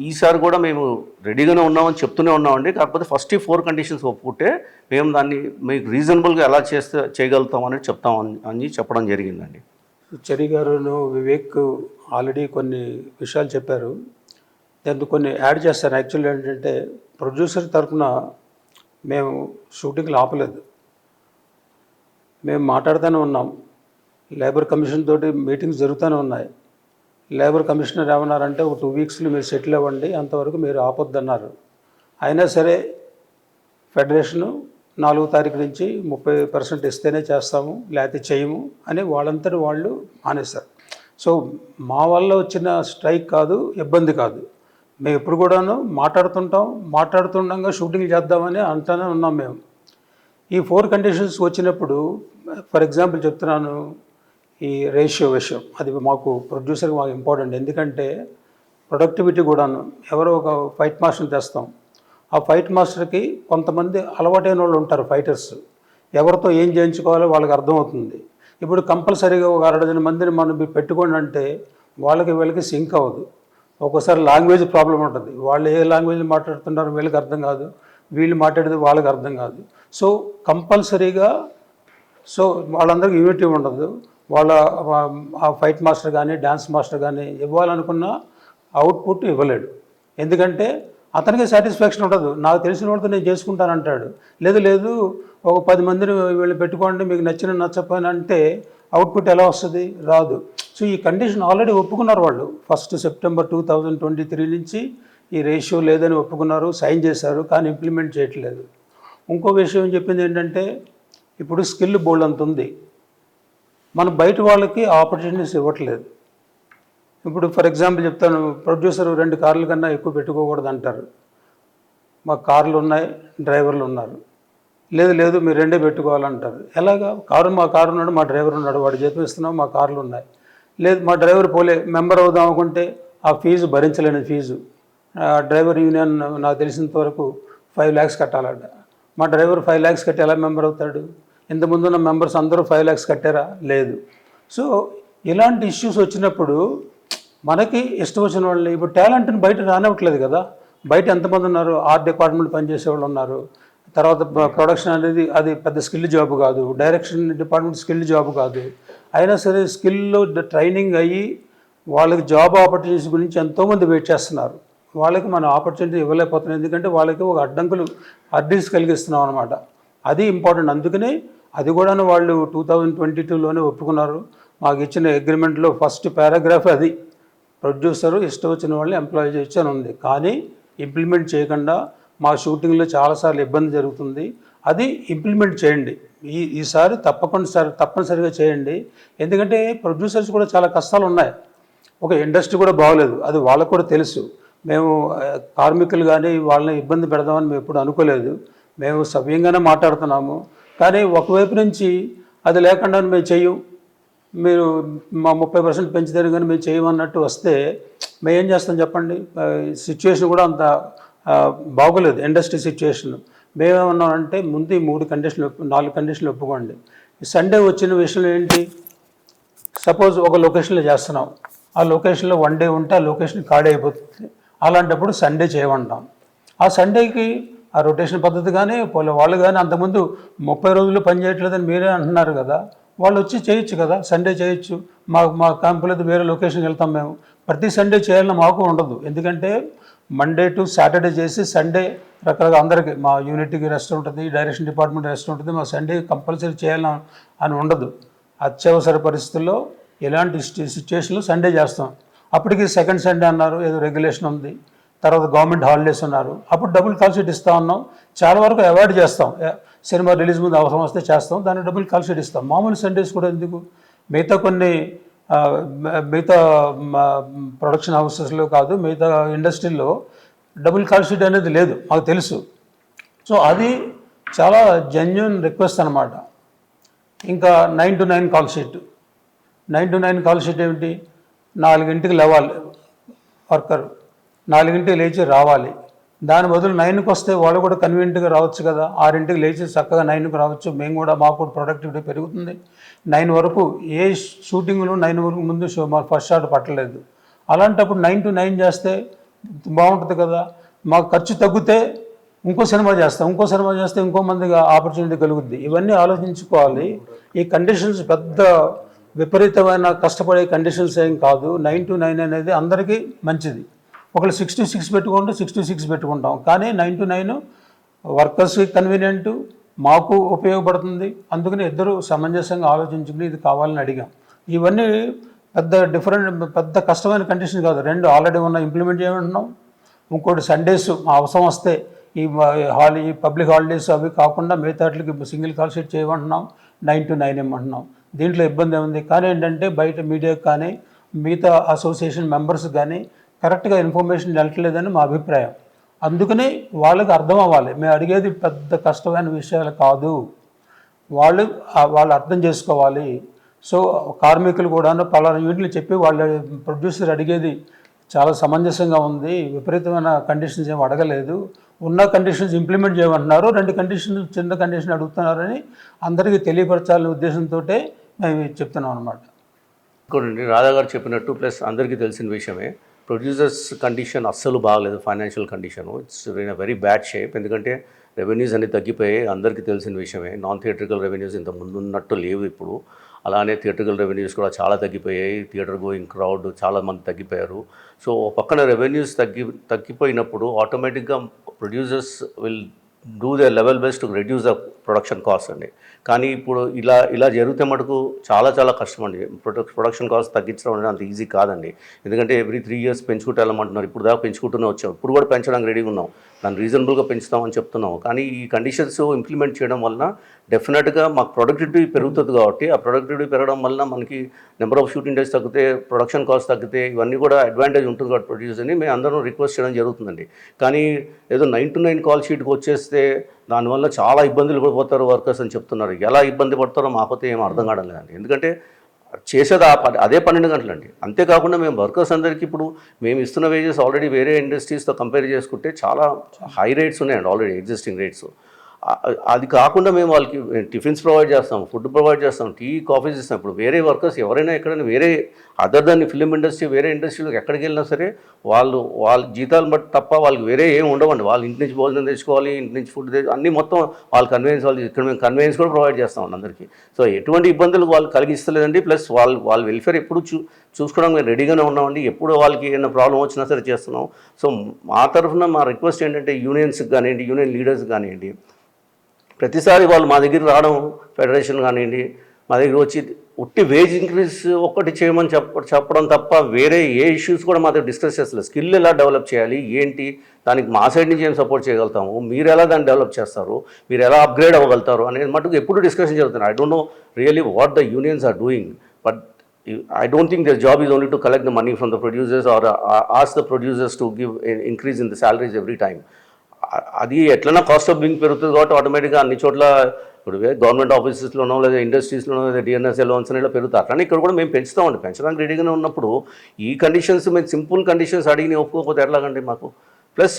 ఈసారి కూడా మేము రెడీగానే ఉన్నామని చెప్తూనే ఉన్నామండి. కాకపోతే ఫస్ట్ ఈ 4 కండిషన్స్ ఒప్పుకుంటే మేము దాన్ని మీకు రీజనబుల్గా ఎలా చేయగలుగుతామని చెప్తామని చెప్పడం జరిగిందండి. చెరి గారును వివేక్ ఆల్రెడీ కొన్ని విషయాలు చెప్పారు. దాంతో కొన్ని యాడ్ చేస్తాను. యాక్చువల్లీ ఏంటంటే ప్రొడ్యూసర్ తరఫున మేము షూటింగ్లు ఆపలేదు. మేము మాట్లాడుతూనే ఉన్నాం. లేబర్ కమిషన్ తోటి మీటింగ్స్ జరుగుతూనే ఉన్నాయి. లేబర్ కమిషనర్ ఏమన్నారంటే ఒక 2 వీక్స్లో మీరు సెటిల్ అవ్వండి, అంతవరకు మీరు ఆపొద్దన్నారు. అయినా సరే ఫెడరేషను 4వ తారీఖు నుంచి 30% ఇస్తేనే చేస్తాము, లేకపోతే చేయము అని వాళ్ళంతటి వాళ్ళు మానేశారు. సో మా వల్ల వచ్చిన స్ట్రైక్ కాదు, ఇబ్బంది కాదు. మేము ఎప్పుడు కూడాను మాట్లాడుతుండగా షూటింగ్ చేద్దామని అంటూనే ఉన్నాం. మేము ఈ 4 కండిషన్స్ వచ్చినప్పుడు ఫర్ ఎగ్జాంపుల్ చెప్తున్నాను, ఈ రేషియో విషయం అది మాకు ప్రొడ్యూసర్కి మాకు ఇంపార్టెంట్. ఎందుకంటే ప్రొడక్టివిటీ కూడాను ఎవరో ఒక ఫైట్ మాస్టర్ని తెస్తాం. ఆ ఫైట్ మాస్టర్కి కొంతమంది అలవాటైన వాళ్ళు ఉంటారు ఫైటర్స్, ఎవరితో ఏం చేయించుకోవాలో వాళ్ళకి అర్థమవుతుంది. ఇప్పుడు కంపల్సరీగా ఒక 60 మందిని మనం పెట్టుకోండి అంటే వీళ్ళకి సింక్ అవ్వదు. ఒక్కోసారి లాంగ్వేజ్ ప్రాబ్లం ఉంటుంది. వాళ్ళు ఏ లాంగ్వేజ్ మాట్లాడుతున్నారో వీళ్ళకి అర్థం కాదు, వీళ్ళు మాట్లాడేది వాళ్ళకి అర్థం కాదు. సో కంపల్సరీగా వాళ్ళందరికీ యూనిటీ ఉండదు. వాళ్ళ ఆ ఫైట్ మాస్టర్ కానీ డ్యాన్స్ మాస్టర్ కానీ ఇవ్వాలనుకున్న అవుట్పుట్ ఇవ్వలేడు. ఎందుకంటే అతనికి సాటిస్ఫాక్షన్ ఉండదు. నాకు తెలిసిన వాళ్ళతో నేను చేసుకుంటానంటాడు. లేదు ఒక 10 మందిని వీళ్ళు పెట్టుకోండి, మీకు నచ్చకపోయినా అంటే అవుట్పుట్ ఎలా వస్తుంది? రాదు. సో ఈ కండిషన్ ఆల్రెడీ ఒప్పుకున్నారు వాళ్ళు. 1 సెప్టెంబర్ 2023 నుంచి ఈ రేషియో లేదని ఒప్పుకున్నారు, సైన్ చేశారు, కానీ ఇంప్లిమెంట్ చేయట్లేదు. ఇంకో విషయం చెప్పింది ఏంటంటే ఇప్పుడు స్కిల్ బోల్డ్ అంత ఉంది, మనం బయట వాళ్ళకి ఆపర్చునిటీస్ ఇవ్వట్లేదు. ఇప్పుడు ఫర్ ఎగ్జాంపుల్ చెప్తాను, ప్రొడ్యూసర్ 2 కార్ల కన్నా ఎక్కువ పెట్టుకోకూడదు అంటారు. మా కార్లు ఉన్నాయి, డ్రైవర్లు ఉన్నారు. లేదు మీరు 2 పెట్టుకోవాలంటారు. ఎలాగా? మా కారు ఉన్నాడు, మా డ్రైవర్ ఉన్నాడు, వాడు జీతం ఇస్తున్నాం, మా కార్లు ఉన్నాయి. లేదు మా డ్రైవర్ మెంబర్ అవుదాం అనుకుంటే ఆ ఫీజు భరించలేని ఫీజు. డ్రైవర్ యూనియన్ నాకు తెలిసినంత వరకు 5 lakhs కట్టాలంట. మా డ్రైవర్ 5 lakhs కట్టి ఎలా మెంబర్ అవుతాడు? ఇంతకుముందున్న మెంబర్స్ అందరూ 5 lakhs కట్టారా? లేదు. సో ఇలాంటి ఇష్యూస్ వచ్చినప్పుడు మనకి ఇష్టం వచ్చిన వాళ్ళని ఇప్పుడు టాలెంట్ని బయట రానివ్వట్లేదు కదా. బయట ఎంతమంది ఉన్నారు? ఆర్ట్ డిపార్ట్మెంట్ పనిచేసే వాళ్ళు ఉన్నారు. తర్వాత ప్రొడక్షన్ అనేది అది పెద్ద స్కిల్ జాబ్ కాదు, డైరెక్షన్ డిపార్ట్మెంట్ స్కిల్ జాబ్ కాదు. అయినా సరే స్కిల్లో ట్రైనింగ్ అయ్యి వాళ్ళకి జాబ్ ఆపర్చునిటీస్ గురించి ఎంతోమంది వెయిట్ చేస్తున్నారు. వాళ్ళకి మనం ఆపర్చునిటీ ఇవ్వలేకపోతున్నాం. ఎందుకంటే వాళ్ళకి ఒక అడ్డంకులు కలిగిస్తున్నాం అనమాట. అది ఇంపార్టెంట్. అందుకనే అది కూడా వాళ్ళు 2022లోనే ఒప్పుకున్నారు. మాకు ఇచ్చిన అగ్రిమెంట్లో ఫస్ట్ పారాగ్రాఫ్ అది, ప్రొడ్యూసరు ఇష్టం వచ్చిన వాళ్ళని ఎంప్లాయ్ చేయొచ్చు అని ఉంది. కానీ ఇంప్లిమెంట్ చేయకుండా మా షూటింగ్లో చాలాసార్లు ఇబ్బంది జరుగుతుంది. అది ఇంప్లిమెంట్ చేయండి. ఈసారి తప్పనిసరిగా చేయండి. ఎందుకంటే ప్రొడ్యూసర్స్ కూడా చాలా కష్టాలు ఉన్నాయి. ఒక ఇండస్ట్రీ కూడా బాగోలేదు, అది వాళ్ళకు కూడా తెలుసు. మేము కార్మికులు కానీ వాళ్ళని ఇబ్బంది పెడదామని మేము ఎప్పుడు అనుకోలేదు. మేము సవ్యంగానే మాట్లాడుతున్నాము. కానీ ఒకవైపు నుంచి అది లేకుండా మేము చెయ్యం, మీరు మా 30% పెంచుతారు కానీ మేము చేయమన్నట్టు వస్తే మేము ఏం చేస్తాం చెప్పండి? సిచ్యువేషన్ కూడా అంత బాగోలేదు ఇండస్ట్రీ సిచ్యువేషన్. మేమేమన్నామంటే ముందు ఈ 4 కండిషన్లు ఒప్పుకోండి. సండే వచ్చిన విషయంలో ఏంటి? సపోజ్ ఒక లొకేషన్లో చేస్తున్నాం, ఆ లొకేషన్లో 1 day ఉంటే ఆ లొకేషన్ ఖాళీ అయిపోతుంది. అలాంటప్పుడు సండే చేయమంటాం. ఆ సండేకి ఆ రొటేషన్ పద్ధతి కానీ వాళ్ళు కానీ అంతకుముందు 30 రోజులు పని చేయట్లేదని మీరే అంటున్నారు కదా, వాళ్ళు వచ్చి చేయొచ్చు కదా, సండే చేయొచ్చు. మా కంపెనీతో వేరే లొకేషన్కి వెళ్తాం. మేము ప్రతి సండే చేయాలని మాకు ఉండదు. ఎందుకంటే మండే టు సాటర్డే చేసి సండే రకరకాల అందరికీ మా యూనిట్కి రెస్ట్ ఉంటుంది, డైరెక్షన్ డిపార్ట్మెంట్ రెస్ట్ ఉంటుంది. మా సండే కంపల్సరీ చేయాలని అని ఉండదు. అత్యవసర పరిస్థితుల్లో ఎలాంటి సిచ్యువేషన్లో సండే చేస్తాం. అప్పటికి సెకండ్ సండే అన్నారు, ఏదో రెగ్యులేషన్ ఉంది. తర్వాత గవర్నమెంట్ హాలిడేస్ ఉన్నారు, అప్పుడు డబుల్ కాల్ షీట్ ఇస్తూ ఉన్నాం. చాలా వరకు అవాయిడ్ చేస్తాం. సినిమా రిలీజ్ ముందు అవసరం వస్తే చేస్తాం, దాన్ని డబుల్ కాల్ షీట్ ఇస్తాం. మామూలు సండేస్ కూడా ఎందుకు, మిగతా కొన్ని మిగతా ప్రొడక్షన్ హౌసెస్లో కాదు, మిగతా ఇండస్ట్రీల్లో డబుల్ కాల్ షీట్ అనేది లేదు, మాకు తెలుసు. సో అది చాలా జెన్యున్ రిక్వెస్ట్ అనమాట. ఇంకా 9 to 9 call sheet. 9 to 9 call sheet ఏమిటి, 4 లేవాలి వర్కర్, 4 లేచి రావాలి. దాని బదులు 9కి వస్తే వాళ్ళు కూడా కన్వీనియంట్గా రావచ్చు కదా, 6 లేచి చక్కగా 9కి రావచ్చు. మేము కూడా మాకు ప్రొడక్టివిటీ పెరుగుతుంది. 9 వరకు ఏ షూటింగ్లో 9 వరకు ముందు మాకు ఫస్ట్ షాట్ పట్టలేదు. అలాంటప్పుడు 9 to 9 చేస్తే బాగుంటుంది కదా. మాకు ఖర్చు తగ్గితే ఇంకో సినిమా చేస్తే ఇంకో మందిగా ఆపర్చునిటీ కలుగుద్ది. ఇవన్నీ ఆలోచించుకోవాలి. ఈ కండిషన్స్ పెద్ద విపరీతమైన కష్టపడే కండిషన్స్ ఏం కాదు. 9 to 9 అనేది అందరికీ మంచిది. ఒకళ్ళు 6 to 6 పెట్టుకుంటే 6 to 6 పెట్టుకుంటాం, కానీ 9 to 9 వర్కర్స్కి కన్వీనియంట్, మాకు ఉపయోగపడుతుంది. అందుకని ఇద్దరు సమంజసంగా ఆలోచించుకుని ఇది కావాలని అడిగాం. ఇవన్నీ పెద్ద కష్టమైన కండిషన్ కాదు. 2 ఆల్రెడీ ఉన్న ఇంప్లిమెంట్ చేయమంటున్నాం. ఇంకోటి సండేస్ అవసరం వస్తే ఈ పబ్లిక్ హాలిడేస్ అవి కాకుండా మిగతాట్లకి సింగిల్ కాల్ షీట్ చేయమంటున్నాం. 9 to 9 ఇమ్మంటున్నాం. దీంట్లో ఇబ్బంది ఏముంది, కానీ ఏంటంటే బయట మీడియాకి కానీ మిగతా అసోసియేషన్ మెంబర్స్ కానీ కరెక్ట్గా ఇన్ఫర్మేషన్ వెళ్ళట్లేదని మా అభిప్రాయం. అందుకని వాళ్ళకి అర్థం అవ్వాలి, మేము అడిగేది పెద్ద కష్టమైన విషయాలు కాదు, వాళ్ళు అర్థం చేసుకోవాలి. సో కార్మికులు కూడా పలానా యూనిట్లు చెప్పి వాళ్ళ ప్రొడ్యూసర్ అడిగేది చాలా సమంజసంగా ఉంది, విపరీతమైన కండిషన్స్ ఏమి అడగలేదు, ఉన్న కండిషన్స్ ఇంప్లిమెంట్ చేయమంటున్నారు, 2 కండిషన్లు చిన్న కండిషన్ అడుగుతున్నారని అందరికీ తెలియపరచాలనే ఉద్దేశంతో మేము చెప్తున్నాం అనమాట. ఇంకోటి రాధా గారు చెప్పినట్టు ప్లస్ అందరికీ తెలిసిన విషయమే, ప్రొడ్యూసర్స్ కండిషన్ అస్సలు బాగలేదు. Financial condition it's in a very bad shape. ఎందుకంటే రెవెన్యూస్ అన్ని తగ్గిపోయాయి, అందరికీ తెలిసిన విషయమే. నాన్ థియేట్రికల్ రెవెన్యూస్ ఇంత ముందు ఉన్నట్టు లేవు ఇప్పుడు. అలానే థియేట్రికల్ రెవెన్యూస్ కూడా చాలా తగ్గిపోయాయి. థియేటర్ గోయింగ్ క్రౌడ్ చాలామంది తగ్గిపోయారు. సో పక్కన రెవెన్యూస్ తగ్గిపోయినప్పుడు ఆటోమేటిక్గా producers will do the level best to reduce the production cost అండి. కానీ ఇప్పుడు ఇలా జరిగితే మటుకు చాలా కష్టం అండి. ప్రొడక్షన్ కాస్ట్ తగ్గించడం అనేది అంత ఈజీ కాదండి. ఎందుకంటే ఎవ్రీ 3 years పెంచుకుంటూ వెళ్ళమంటున్నారు. ఇప్పుడు దాకా పెంచుకుంటూనే వచ్చాం, ఇప్పుడు కూడా పెంచడానికి రెడీగా ఉన్నాం, దాన్ని రీజనబుల్గా పెంచుతామని చెప్తున్నాం. కానీ ఈ కండిషన్స్ ఇంప్లిమెంట్ చేయడం వలన డెఫినెట్గా మాకు ప్రొడక్టివిటీ పెరుగుతుంది. కాబట్టి ఆ ప్రొడక్టివిటీ పెరగడం వలన మనకి నెంబర్ ఆఫ్ షూటింగ్ డేస్ తగ్గితే, ప్రొడక్షన్ కాస్ట్ తగ్గితే, ఇవన్నీ కూడా అడ్వాంటేజ్ ఉంటుంది కాబట్టి ప్రొడ్యూసర్ని మేము అందరం రిక్వెస్ట్ చేయడం జరుగుతుందండి. కానీ ఏదో 9 to 9 కాల్ షీట్కి వచ్చేస్తే దానివల్ల చాలా ఇబ్బందులు పడిపోతారు వర్కర్స్ అని చెప్తున్నారు. ఎలా ఇబ్బంది పడతారో మాకైతే ఏం అర్థం కావడం లేదండి. ఎందుకంటే చేసేది అదే 12 గంటలండి. అంతేకాకుండా మేము వర్కర్స్ అందరికీ ఇప్పుడు మేము ఇస్తున్న వేజెస్ ఆల్రెడీ వేరే ఇండస్ట్రీస్తో కంపేర్ చేసుకుంటే చాలా హై రేట్స్ ఉన్నాయండి, ఆల్రెడీ ఎగ్జిస్టింగ్ రేట్స్. అది కాకుండా మేము వాళ్ళకి టిఫిన్స్ ప్రొవైడ్ చేస్తాం, ఫుడ్ ప్రొవైడ్ చేస్తాం, టీ కాఫీస్ ఇస్తాం. ఇప్పుడు వేరే వర్కర్స్ ఎవరైనా ఎక్కడైనా వేరే అదర్ దాన్ ఫిలిం ఇండస్ట్రీ వేరే ఇండస్ట్రీలోకి ఎక్కడికి వెళ్ళినా సరే వాళ్ళ జీతాలు బట్టి తప్ప వాళ్ళకి వేరే ఏం ఉండవండి. వాళ్ళ ఇంటి నుంచి భోజనం తెచ్చుకోవాలి, ఇంటి నుంచి ఫుడ్ అన్నీ మొత్తం వాళ్ళ కన్వీనియన్స్ వాళ్ళు. ఇక్కడ మేము కన్వీనియన్స్ కూడా ప్రొవైడ్ చేస్తామండి అందరికీ. సో ఎటువంటి ఇబ్బందులు వాళ్ళు కలిగిస్తలేదండి. ప్లస్ వాళ్ళ వెల్ఫేర్ ఎప్పుడు చూసుకోవడానికి మేము రెడీగానే ఉన్నామండి. ఎప్పుడు వాళ్ళకి ఏమైనా ప్రాబ్లం వచ్చినా సరే చేస్తున్నాం. సో మా తరఫున మా రిక్వెస్ట్ ఏంటంటే యూనియన్స్కి కానివ్వండి, యూనియన్ లీడర్స్ కానివ్వండి, ప్రతిసారి వాళ్ళు మా దగ్గర రావడం, ఫెడరేషన్ కానివ్వండి మా దగ్గర వచ్చి ఉట్టి వేజ్ ఇంక్రీజ్ ఒక్కటి చేయమని చెప్పడం తప్ప వేరే ఏ ఇష్యూస్ కూడా మా దగ్గర డిస్కస్ చేస్తలేదు. స్కిల్ ఎలా డెవలప్ చేయాలి, ఏంటి, దానికి మా సైడ్ నుంచి ఏం సపోర్ట్ చేయగలుగుతాము, మీరు ఎలా దాన్ని డెవలప్ చేస్తారు, మీరు ఎలా అప్గ్రేడ్ అవ్వగలుగుతారు అనేది మటుకు ఎప్పుడు డిస్కషన్ జరుగుతుంది. I don't know really what the unions are doing, but I don't think their job is only to collect the money from the producers or ask the producers to give an increase in the salaries every time. అది ఎట్లన్నా cost of living పెరుగుతుంది కాబట్టి ఆటోమేటిక్గా అన్ని చోట్ల ఇప్పుడు government ఆఫీసెస్లోనో లేదా ఇండస్ట్రీస్లోనో లేదా డిఎన్ఎస్ఏ లోన్స్ అనేలా పెరుగుతాయి. అట్లనే ఇక్కడ కూడా మేము పెంచుతామండి. పెంచడానికి రెడీగానే ఉన్నప్పుడు ఈ కండిషన్స్ మేము సింపుల్ కండిషన్స్ అడిగి ఒప్పుకోకపోతే ఎట్లాగండి మాకు. Plus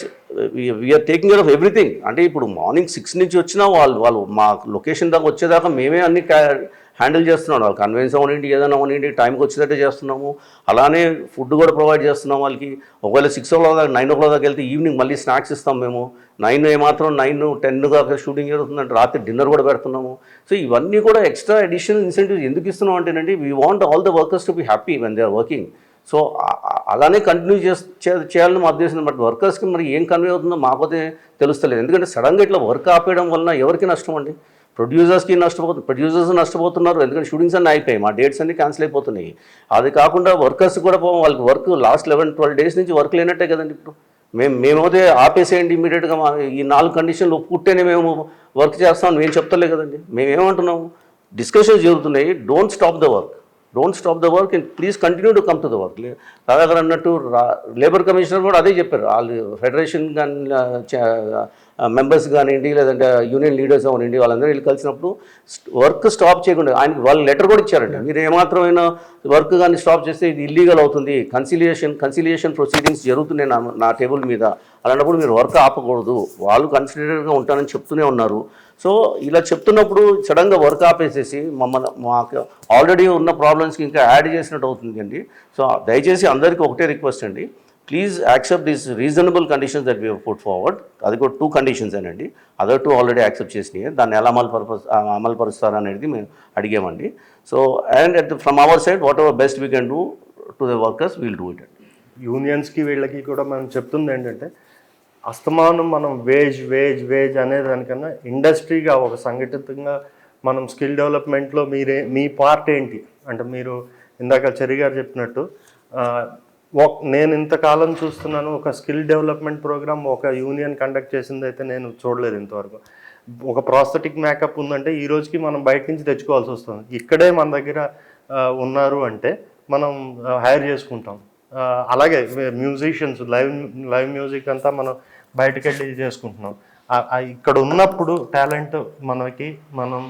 we're taking care of everything. అంటే ఇప్పుడు మార్నింగ్ 6 నుంచి వచ్చినా వాళ్ళు మా లొకేషన్ దాకా వచ్చేదాకా మేమే అన్ని హ్యాండిల్ చేస్తున్నాం. వాళ్ళు కన్వెన్స్ అవనండి, ఏదైనా అవనండి, టైంకి వచ్చేటట్టే చేస్తున్నాము. అలానే ఫుడ్ కూడా ప్రొవైడ్ చేస్తున్నాం వాళ్ళకి. ఒకవేళ 6 o'clock దాకా 9 o'clock దాకా వెళ్తే ఈవినింగ్ మళ్ళీ స్నాక్స్ ఇస్తాం మేము. 9 ఏమాత్రం 9, 10 దాకా షూటింగ్ జరుగుతుందంటే రాత్రి డిన్నర్ కూడా పెడుతున్నాము. సో ఇవన్నీ కూడా ఎక్స్ట్రా అడిషనల్ ఇన్సెంటివ్స్ ఎందుకు ఇస్తున్నాం అంటేనండి, we want all the workers to be happy when they are working. So అలానే కంటిన్యూ చేయాలని మా ఉద్దేశం. బట్ వర్కర్స్కి మరి ఏం కన్వే అవుతుందో మాకైతే తెలుస్తలేదు. ఎందుకంటే సడన్గా ఇట్లా వర్క్ ఆపేయడం వలన ఎవరికి నష్టం అండి? ప్రొడ్యూసర్స్ నష్టపోతున్నారు. ఎందుకంటే షూటింగ్స్ అన్నీ అయిపోయాయి, మా డేట్స్ అన్నీ క్యాన్సిల్ అయిపోతున్నాయి. అది కాకుండా వర్కర్స్ కూడా వాళ్ళకి వర్క్ లాస్ట్ 11-12 days నుంచి వర్క్ లేనట్టే కదండి. ఇప్పుడు మేమైతే ఆపేసేయండి ఇమీడియట్గా ఈ 4 కండిషన్లు ఒప్పుకుంటేనే మేము వర్క్ చేస్తాం మేము చెప్తలే కదండి. మేమేమంటున్నాము, డిస్కషన్స్ జరుగుతున్నాయి, don't stop the work and please continue to come to the work. రాధాగారు అన్నట్టు లేబర్ కమిషనర్ కూడా అదే చెప్పారు. వాళ్ళు ఫెడరేషన్ కానీ మెంబర్స్ కానివ్వండి, లేదంటే యూనియన్ లీడర్స్ అవనండి, వాళ్ళందరూ వెళ్ళి కలిసినప్పుడు వర్క్ స్టాప్ చేయకుండా ఆయన వాళ్ళు లెటర్ కూడా ఇచ్చారండి. మీరు ఏమాత్రమైన వర్క్ కానీ స్టాప్ చేస్తే ఇది ఇల్లీగల్ అవుతుంది, కన్సిలియేషన్ ప్రొసీడింగ్స్ జరుగుతున్నాయి నా టేబుల్ మీద, అలాంటప్పుడు మీరు వర్క్ ఆపకూడదు, వాళ్ళు కన్సిడరేట్గా ఉంటారని చెప్తూనే ఉన్నారు. సో ఇలా చెప్తున్నప్పుడు సడన్గా వర్క్ ఆపేసేసి మాకు ఆల్రెడీ ఉన్న ప్రాబ్లమ్స్కి ఇంకా యాడ్ చేసినట్టు అవుతుంది అండి. సో దయచేసి అందరికీ ఒకటే రిక్వెస్ట్ అండి, please accept these reasonable conditions that we put forward. అది కూడా 2 కండిషన్స్ అండి, అదర్ 2 ఆల్రెడీ యాక్సెప్ట్ చేసినాయి. దాన్ని ఎలా అమలుపరుస్తారు అనేది మేము అడిగామండి. So and from our side whatever best we can do to the workers will do it అండి. యూనియన్స్కి వీళ్ళకి కూడా మనం చెప్తుంది ఏంటంటే, అస్తమానం మనం వేజ్ అనే దానికన్నా ఇండస్ట్రీగా ఒక సంఘటితంగా మనం స్కిల్ డెవలప్మెంట్లో మీ పార్ట్ ఏంటి అంటే, మీరు ఇందాక చెరి గారు చెప్పినట్టు నేను ఇంతకాలం చూస్తున్నాను ఒక స్కిల్ డెవలప్మెంట్ ప్రోగ్రామ్ ఒక యూనియన్ కండక్ట్ చేసింది అయితే నేను చూడలేదు ఇంతవరకు. ఒక ప్రాస్థెటిక్ మేకప్ ఉందంటే ఈ రోజుకి మనం బయట నుంచి తెచ్చుకోవాల్సి వస్తుంది. ఇక్కడే మన దగ్గర ఉన్నారు అంటే మనం హైర్ చేసుకుంటాం. అలాగే మ్యూజిషియన్స్ లైవ్ మ్యూజిక్ అంతా మనం బయటకు వెళ్ళి చేసుకుంటున్నాం. ఇక్కడ ఉన్నప్పుడు టాలెంట్ మనం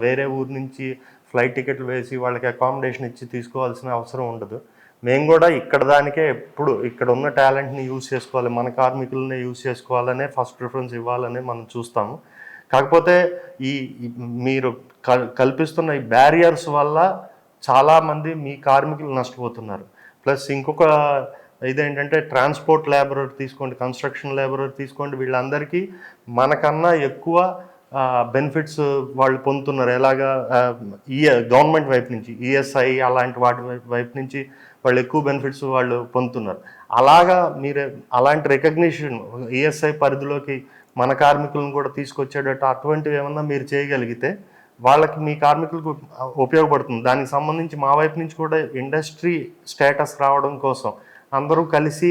వేరే ఊరు నుంచి ఫ్లైట్ టికెట్లు వేసి వాళ్ళకి అకామిడేషన్ ఇచ్చి తీసుకోవాల్సిన అవసరం ఉండదు. మేము కూడా ఇక్కడ దానికే ఎప్పుడు ఇక్కడ ఉన్న టాలెంట్ని యూజ్ చేసుకోవాలి, మన కార్మికులనే యూజ్ చేసుకోవాలనే ఫస్ట్ ప్రిఫరెన్స్ ఇవ్వాలనే మనం చూస్తాము. కాకపోతే మీరు కల్పిస్తున్న ఈ బ్యారియర్స్ వల్ల చాలామంది మీ కార్మికులు నష్టపోతున్నారు. ప్లస్ ఇంకొక ఇదేంటంటే, ట్రాన్స్పోర్ట్ లేబరర్ తీసుకోండి, కన్స్ట్రక్షన్ లేబరర్ తీసుకోండి, వీళ్ళందరికీ మనకన్నా ఎక్కువ బెనిఫిట్స్ వాళ్ళు పొందుతున్నారు. ఎలాగా గవర్నమెంట్ వైపు నుంచి ఈఎస్ఐ అలాంటి వాటి వైపు నుంచి వాళ్ళు ఎక్కువ బెనిఫిట్స్ వాళ్ళు పొందుతున్నారు. అలాగా మీరు అలాంటి రికగ్నిషన్ ఈఎస్ఐ పరిధిలోకి మన కార్మికులను కూడా తీసుకొచ్చేటట్టు అటువంటివి ఏమన్నా మీరు చేయగలిగితే వాళ్ళకి మీ కార్మికులకు ఉపయోగపడుతుంది. దానికి సంబంధించి మా వైపు నుంచి కూడా ఇండస్ట్రీ స్టేటస్ రావడం కోసం అందరూ కలిసి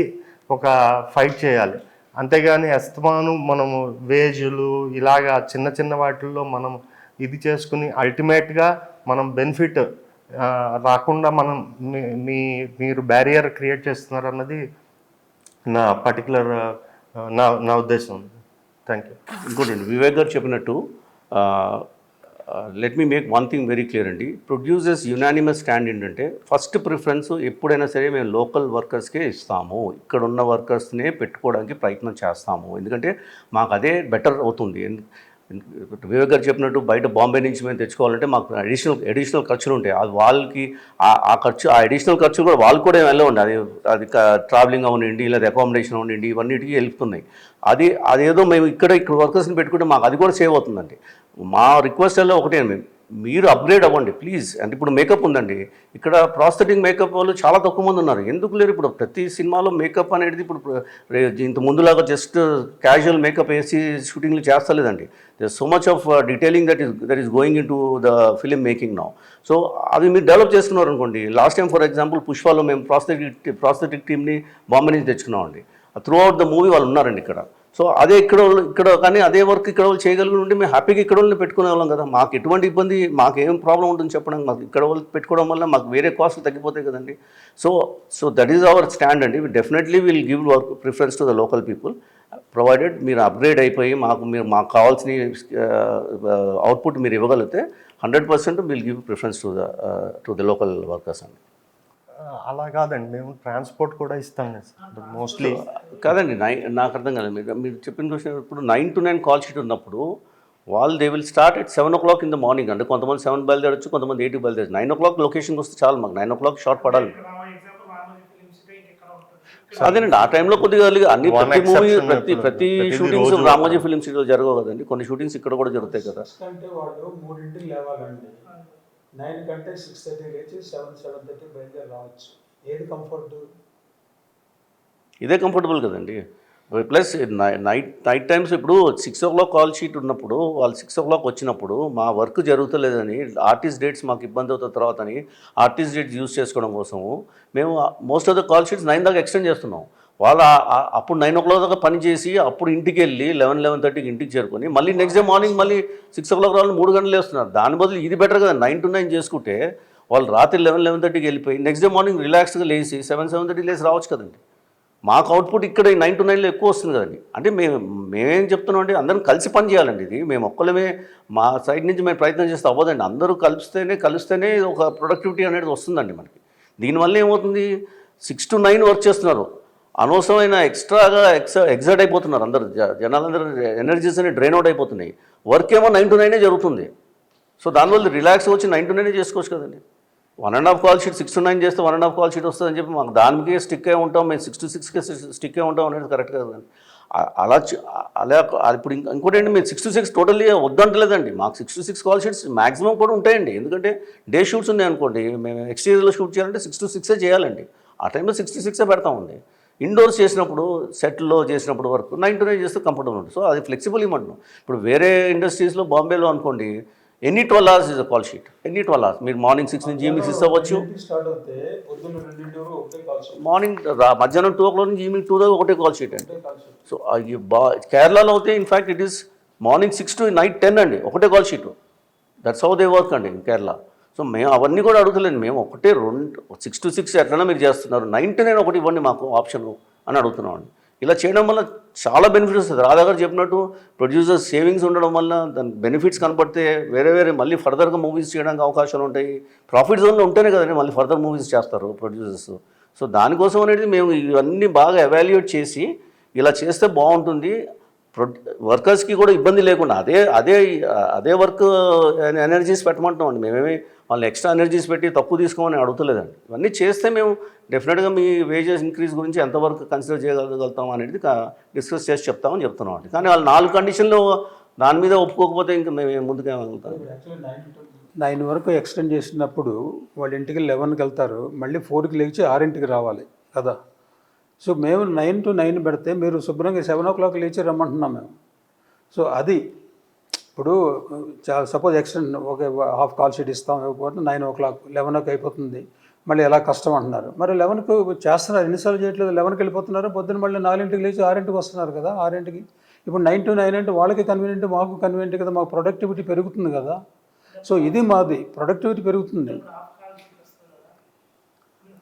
ఒక ఫైట్ చేయాలి. అంతేగాని అస్తమాను మనము వేజులు ఇలాగా చిన్న వాటిల్లో మనం ఇది చేసుకుని అల్టిమేట్గా మనం బెనిఫిట్ రాకుండా మనం మీరు బ్యారియర్ క్రియేట్ చేస్తున్నారు అన్నది నా పర్టికులర్ నా ఉద్దేశం. Thank you. ఇంకోటి అండి, వివేక్ గారు చెప్పినట్టు let me make one thing very clear అండి. ప్రొడ్యూసర్స్ యునానిమస్ స్టాండ్ ఏంటంటే, ఫస్ట్ ప్రిఫరెన్స్ ఎప్పుడైనా సరే మేము లోకల్ వర్కర్స్కే ఇస్తాము, ఇక్కడ ఉన్న వర్కర్స్నే పెట్టుకోవడానికి ప్రయత్నం చేస్తాము, ఎందుకంటే మాకు అదే బెటర్ అవుతుంది. వివేక్ గారు చెప్పినట్టు బయట బాంబే నుంచి మేము తెచ్చుకోవాలంటే మాకు అడిషనల్ ఖర్చులు ఉంటాయి. అది వాళ్ళకి ఆ అడిషనల్ ఖర్చులు కూడా వాళ్ళు కూడా వెళ్ళవండి. అది ట్రావెలింగ్ అవనండి, లేదా అకామిడేషన్ అవనండి, ఇవన్నిటికీ వెళ్తున్నాయి. అదేదో మేము ఇక్కడ వర్కర్స్ని పెట్టుకుంటే మాకు అది కూడా సేవ్ అవుతుందండి. మా రిక్వెస్ట్ అలా ఒకటే, మీరు అప్గ్రేడ్ అవ్వండి ప్లీజ్. అంటే ఇప్పుడు మేకప్ ఉందండి, ఇక్కడ ప్రాస్థెటిక్ మేకప్ వాళ్ళు చాలా తక్కువ మంది ఉన్నారు. ఎందుకు లేరు? ఇప్పుడు ప్రతి సినిమాలో మేకప్ అనేది ఇప్పుడు ఇంత ముందులాగా జస్ట్ క్యాజువల్ మేకప్ వేసి షూటింగ్లు చేస్తలేదండి. There so much of detailing that is going into the film making now. So అది మీరు డెవలప్ చేసుకున్నారు అనుకోండి. లాస్ట్ టైం ఫర్ ఎగ్జాంపుల్ పుష్పలో మేము ప్రాస్థెటిక్ టీమ్ని బాంబే నుంచి తెచ్చుకున్నామండి. త్రూ అవుట్ ద మూవీ వాళ్ళు ఉన్నారండి ఇక్కడ. సో అదే ఇక్కడ కానీ అదే వర్క్ ఇక్కడ వాళ్ళు చేయగలిగి ఉంటే మేము హ్యాపీగా ఇక్కడ వాళ్ళని పెట్టుకునే వాళ్ళం కదా. మాకు ఎటువంటి ఇబ్బంది, మాకేం ప్రాబ్లం ఉంటుంది చెప్పడం. మాకు ఇక్కడ వాళ్ళు పెట్టుకోవడం వల్ల మాకు వేరే కాస్ట్లు తగ్గిపోతాయి కదండి. So that is our stand అండి. Definitely will give work preference to the local people, provided మీరు అప్గ్రేడ్ అయిపోయి మాకు కావాల్సిన అవుట్పుట్ మీరు ఇవ్వగలిగితే 100% will give preference to the local workers అండి. అలా కాదండి, మేము ట్రాన్స్పోర్ట్ కూడా ఇస్తాం మోస్ట్లీ. కాదండి, నాకు అర్థం కాలేదు. మీరు చెప్పిన క్వశ్చన్, ఇప్పుడు 9 to 9 కాల్ షీట్ ఉన్నప్పుడు they will start at 7 o'clock in the morning. అంటే కొంతమంది 7 బయలుదేరచ్చు, కొంతమంది 8 బయలుదేరచ్చు. 9 o'clock లొకేషన్కి వస్తే చాలు, మాకు 9 o'clock షార్ట్ పడాలి. అదేనండి, ఆ టైంలో కొద్దిగా అన్ని ప్రతి షూటింగ్స్ రామోజీ ఫిలిం సిటీలో జరగవు కదండి. కొన్ని షూటింగ్స్ ఇక్కడ కూడా జరుగుతాయి కదా. అంటే వాళ్ళు 3ంటికి లేవాలండి, 9 కంటే 6:30 లేచి 7:30 బయలుదేరి రావచ్చు. ఏది కంఫర్ట్? ఇదే కంఫర్టబుల్ కదండి. ప్లస్ నైట్ టైమ్స్ ఇప్పుడు 6 o'clock కాల్ షీట్ ఉన్నప్పుడు వాళ్ళు 6 o'clock వచ్చినప్పుడు మా వర్క్ జరుగుతలేదని, ఆర్టిస్ట్ డేట్స్ మాకు ఇబ్బంది అవుతున్న తర్వాత అని ఆర్టిస్ట్ డేట్స్ యూజ్ చేసుకోవడం కోసము మేము most of the call sheets 9 దాకా ఎక్స్టెండ్ చేస్తున్నాం. వాళ్ళు అప్పుడు 9 దాకా పని చేసి అప్పుడు ఇంటికి వెళ్ళి 11-11:30కి ఇంటికి చేరుకొని మళ్ళీ నెక్స్ట్ డే మార్నింగ్ మళ్ళీ 6 రావాలి 3 గంటలు వేస్తున్నారు. దాని బదులు ఇది బెటర్ కదా, 9 to 9 చేసుకుంటే వాళ్ళు రాత్రి 11-11:30కి వెళ్ళిపోయి నెక్స్ట్ డే మార్నింగ్ రిలాక్స్గా లేచి 7-7:30 లేచి రావచ్చు కదండి. మాకు అవుట్పుట్ ఇక్కడ 9 to 9లో ఎక్కువ వస్తుంది కదండి. అంటే మేమేం చెప్తున్నాం అంటే అందరం కలిసి పని చేయాలండి. ఇది మేము ఒక్కళ్ళమే మా సైడ్ నుంచి మేము ప్రయత్నం చేస్తే అవ్వదండి. అందరూ కలిస్తేనే ఒక ప్రొడక్టివిటీ అనేది వస్తుందండి మనకి. దీనివల్ల ఏమవుతుంది, 6 to 9 వర్క్ చేస్తున్నారు, అనవసరమైన ఎక్స్ట్రాగా ఎగ్జర్ట్ అయిపోతున్నారు అందరూ, జనాలందరూ ఎనర్జీస్ అనేవి డ్రైన్ అవుట్ అయిపోతున్నాయి. వర్క్ ఏమో 9 to 9 జరుగుతుంది. సో దానివల్ల రిలాక్స్ వచ్చి 9 to 9 చేసుకోవచ్చు కదండి. 1.5 కాల్ షీట్ 6 to 9 చేస్తే 1.5 కాల్ షీట్ వస్తుందని చెప్పి మాకు దానికే స్టిక్ అయి ఉంటాం, మేము 6 to 6కే స్టిక్ అయి ఉంటాం అనేది కరెక్ట్ కదండి. అలా ఇప్పుడు ఇంకోటి ఏంటి, మేము 6 to 6 టోటల్లీ వద్దంటలేదండి. మాకు 6 to 6 కాల్ షీట్స్ మాక్సిమం కూడా ఉంటాయండి. ఎందుకంటే డే షూట్స్ ఉన్నాయి అనుకోండి, మేము ఎక్స్టీరియర్లో షూట్ చేయాలంటే 6 to 6 చేయాలండి. ఆ టైంలో 6 to 6 పెడతామండి. ఇండోర్స్ చేసినప్పుడు సెట్లో చేసినప్పుడు వరకు 9 to 9 చేస్తే కంఫర్టబుల్ ఉంటుంది. సో అది ఫ్లెక్సిబుల్ ఇవ్వమంటున్నాం. ఇప్పుడు వేరే ఇండస్ట్రీస్లో బాంబేలో అనుకోండి any 12 hours is a call sheet, any 12 hours. మీరు మార్నింగ్ 6 నుంచి ఈవినింగ్ 6 అవ్వచ్చు, మార్నింగ్ మధ్యాహ్నం 2 o'clock నుంచి ఈవినింగ్ 2 దాకా ఒకటే కాల్ షీట్ అండి. సో కేరళలో అయితే in fact it is morning 6 to night 10 అండి, ఒకటే call sheet. That's how they work అండి ఇన్ కేరళ. సో మేము అవన్నీ కూడా అడుగుతలేదు, మేము ఒకటే 6 to 6 ఎట్లన్నా మీరు చేస్తున్నారు, 9 to 9 ఒకటి ఇవ్వండి మాకు ఆప్షన్ అని అడుగుతున్నాం అండి. ఇలా చేయడం వల్ల చాలా బెనిఫిట్స్ వస్తుంది. రాధా గారు చెప్పినట్టు ప్రొడ్యూసర్స్ సేవింగ్స్ ఉండడం వల్ల దాని బెనిఫిట్స్ కనపడితే వేరే మళ్ళీ ఫర్దర్గా మూవీస్ చేయడానికి అవకాశాలు ఉంటాయి. ప్రాఫిట్ జోన్లో ఉంటేనే కదండి మళ్ళీ ఫర్దర్ మూవీస్ చేస్తారు ప్రొడ్యూసర్స్. సో దానికోసం అనేది మేము ఇవన్నీ బాగా ఎవాల్యుయేట్ చేసి ఇలా చేస్తే బాగుంటుంది, వర్కర్స్కి కూడా ఇబ్బంది లేకుండా అదే వర్క్ ఎనర్జీస్ పెట్టమంటామండి. మేమేమి వాళ్ళని ఎక్స్ట్రా ఎనర్జీస్ పెట్టి తక్కువ తీసుకోమని అడుగుతలేదండి. ఇవన్నీ చేస్తే మేము డెఫినెట్గా మీ వేజెస్ ఇంక్రీజ్ గురించి ఎంతవరకు కన్సిడర్ చేయగలుగుతాం అనేది డిస్కస్ చేసి చెప్తామని చెప్తున్నాం అండి. కానీ వాళ్ళు 4 కండిషన్లు దాని మీద ఒప్పుకోకపోతే ఇంకా మేము ముందుకేమవుతాం. 9 వరకు ఎక్స్టెండ్ చేసినప్పుడు వాళ్ళ ఇంటికి 11కి వెళ్తారు, మళ్ళీ 4కి లేచి 6ంటికి రావాలి కదా. సో మేము 9 to 9 పెడితే మీరు శుభ్రంగా 7 o'clock లేచి రమ్మంటున్నాం మేము. సో అది ఇప్పుడు సపోజ్ ఎక్స్టెండ్ ఒక హాఫ్ కాల్ షీట్ ఇస్తాం, ఇవ్వకపోతే 9 o'clock 11కి అయిపోతుంది, మళ్ళీ ఎలా కష్టం అంటున్నారు. మరి 11కి చేస్తున్నారు, ఎన్నిసార్లు చేయట్లేదు, 11కి వెళ్ళిపోతున్నారు, పొద్దున్న మళ్ళీ 4ంటికి లేచి 6ంటికి వస్తున్నారు కదా, 6ంటికి. ఇప్పుడు 9 to 9 అంటే వాళ్ళకి కన్వీనియంట్, మాకు కన్వీనియంట్ కదా, మాకు ప్రొడక్టివిటీ పెరుగుతుంది కదా. సో ఇది మాది ప్రొడక్టివిటీ పెరుగుతుంది.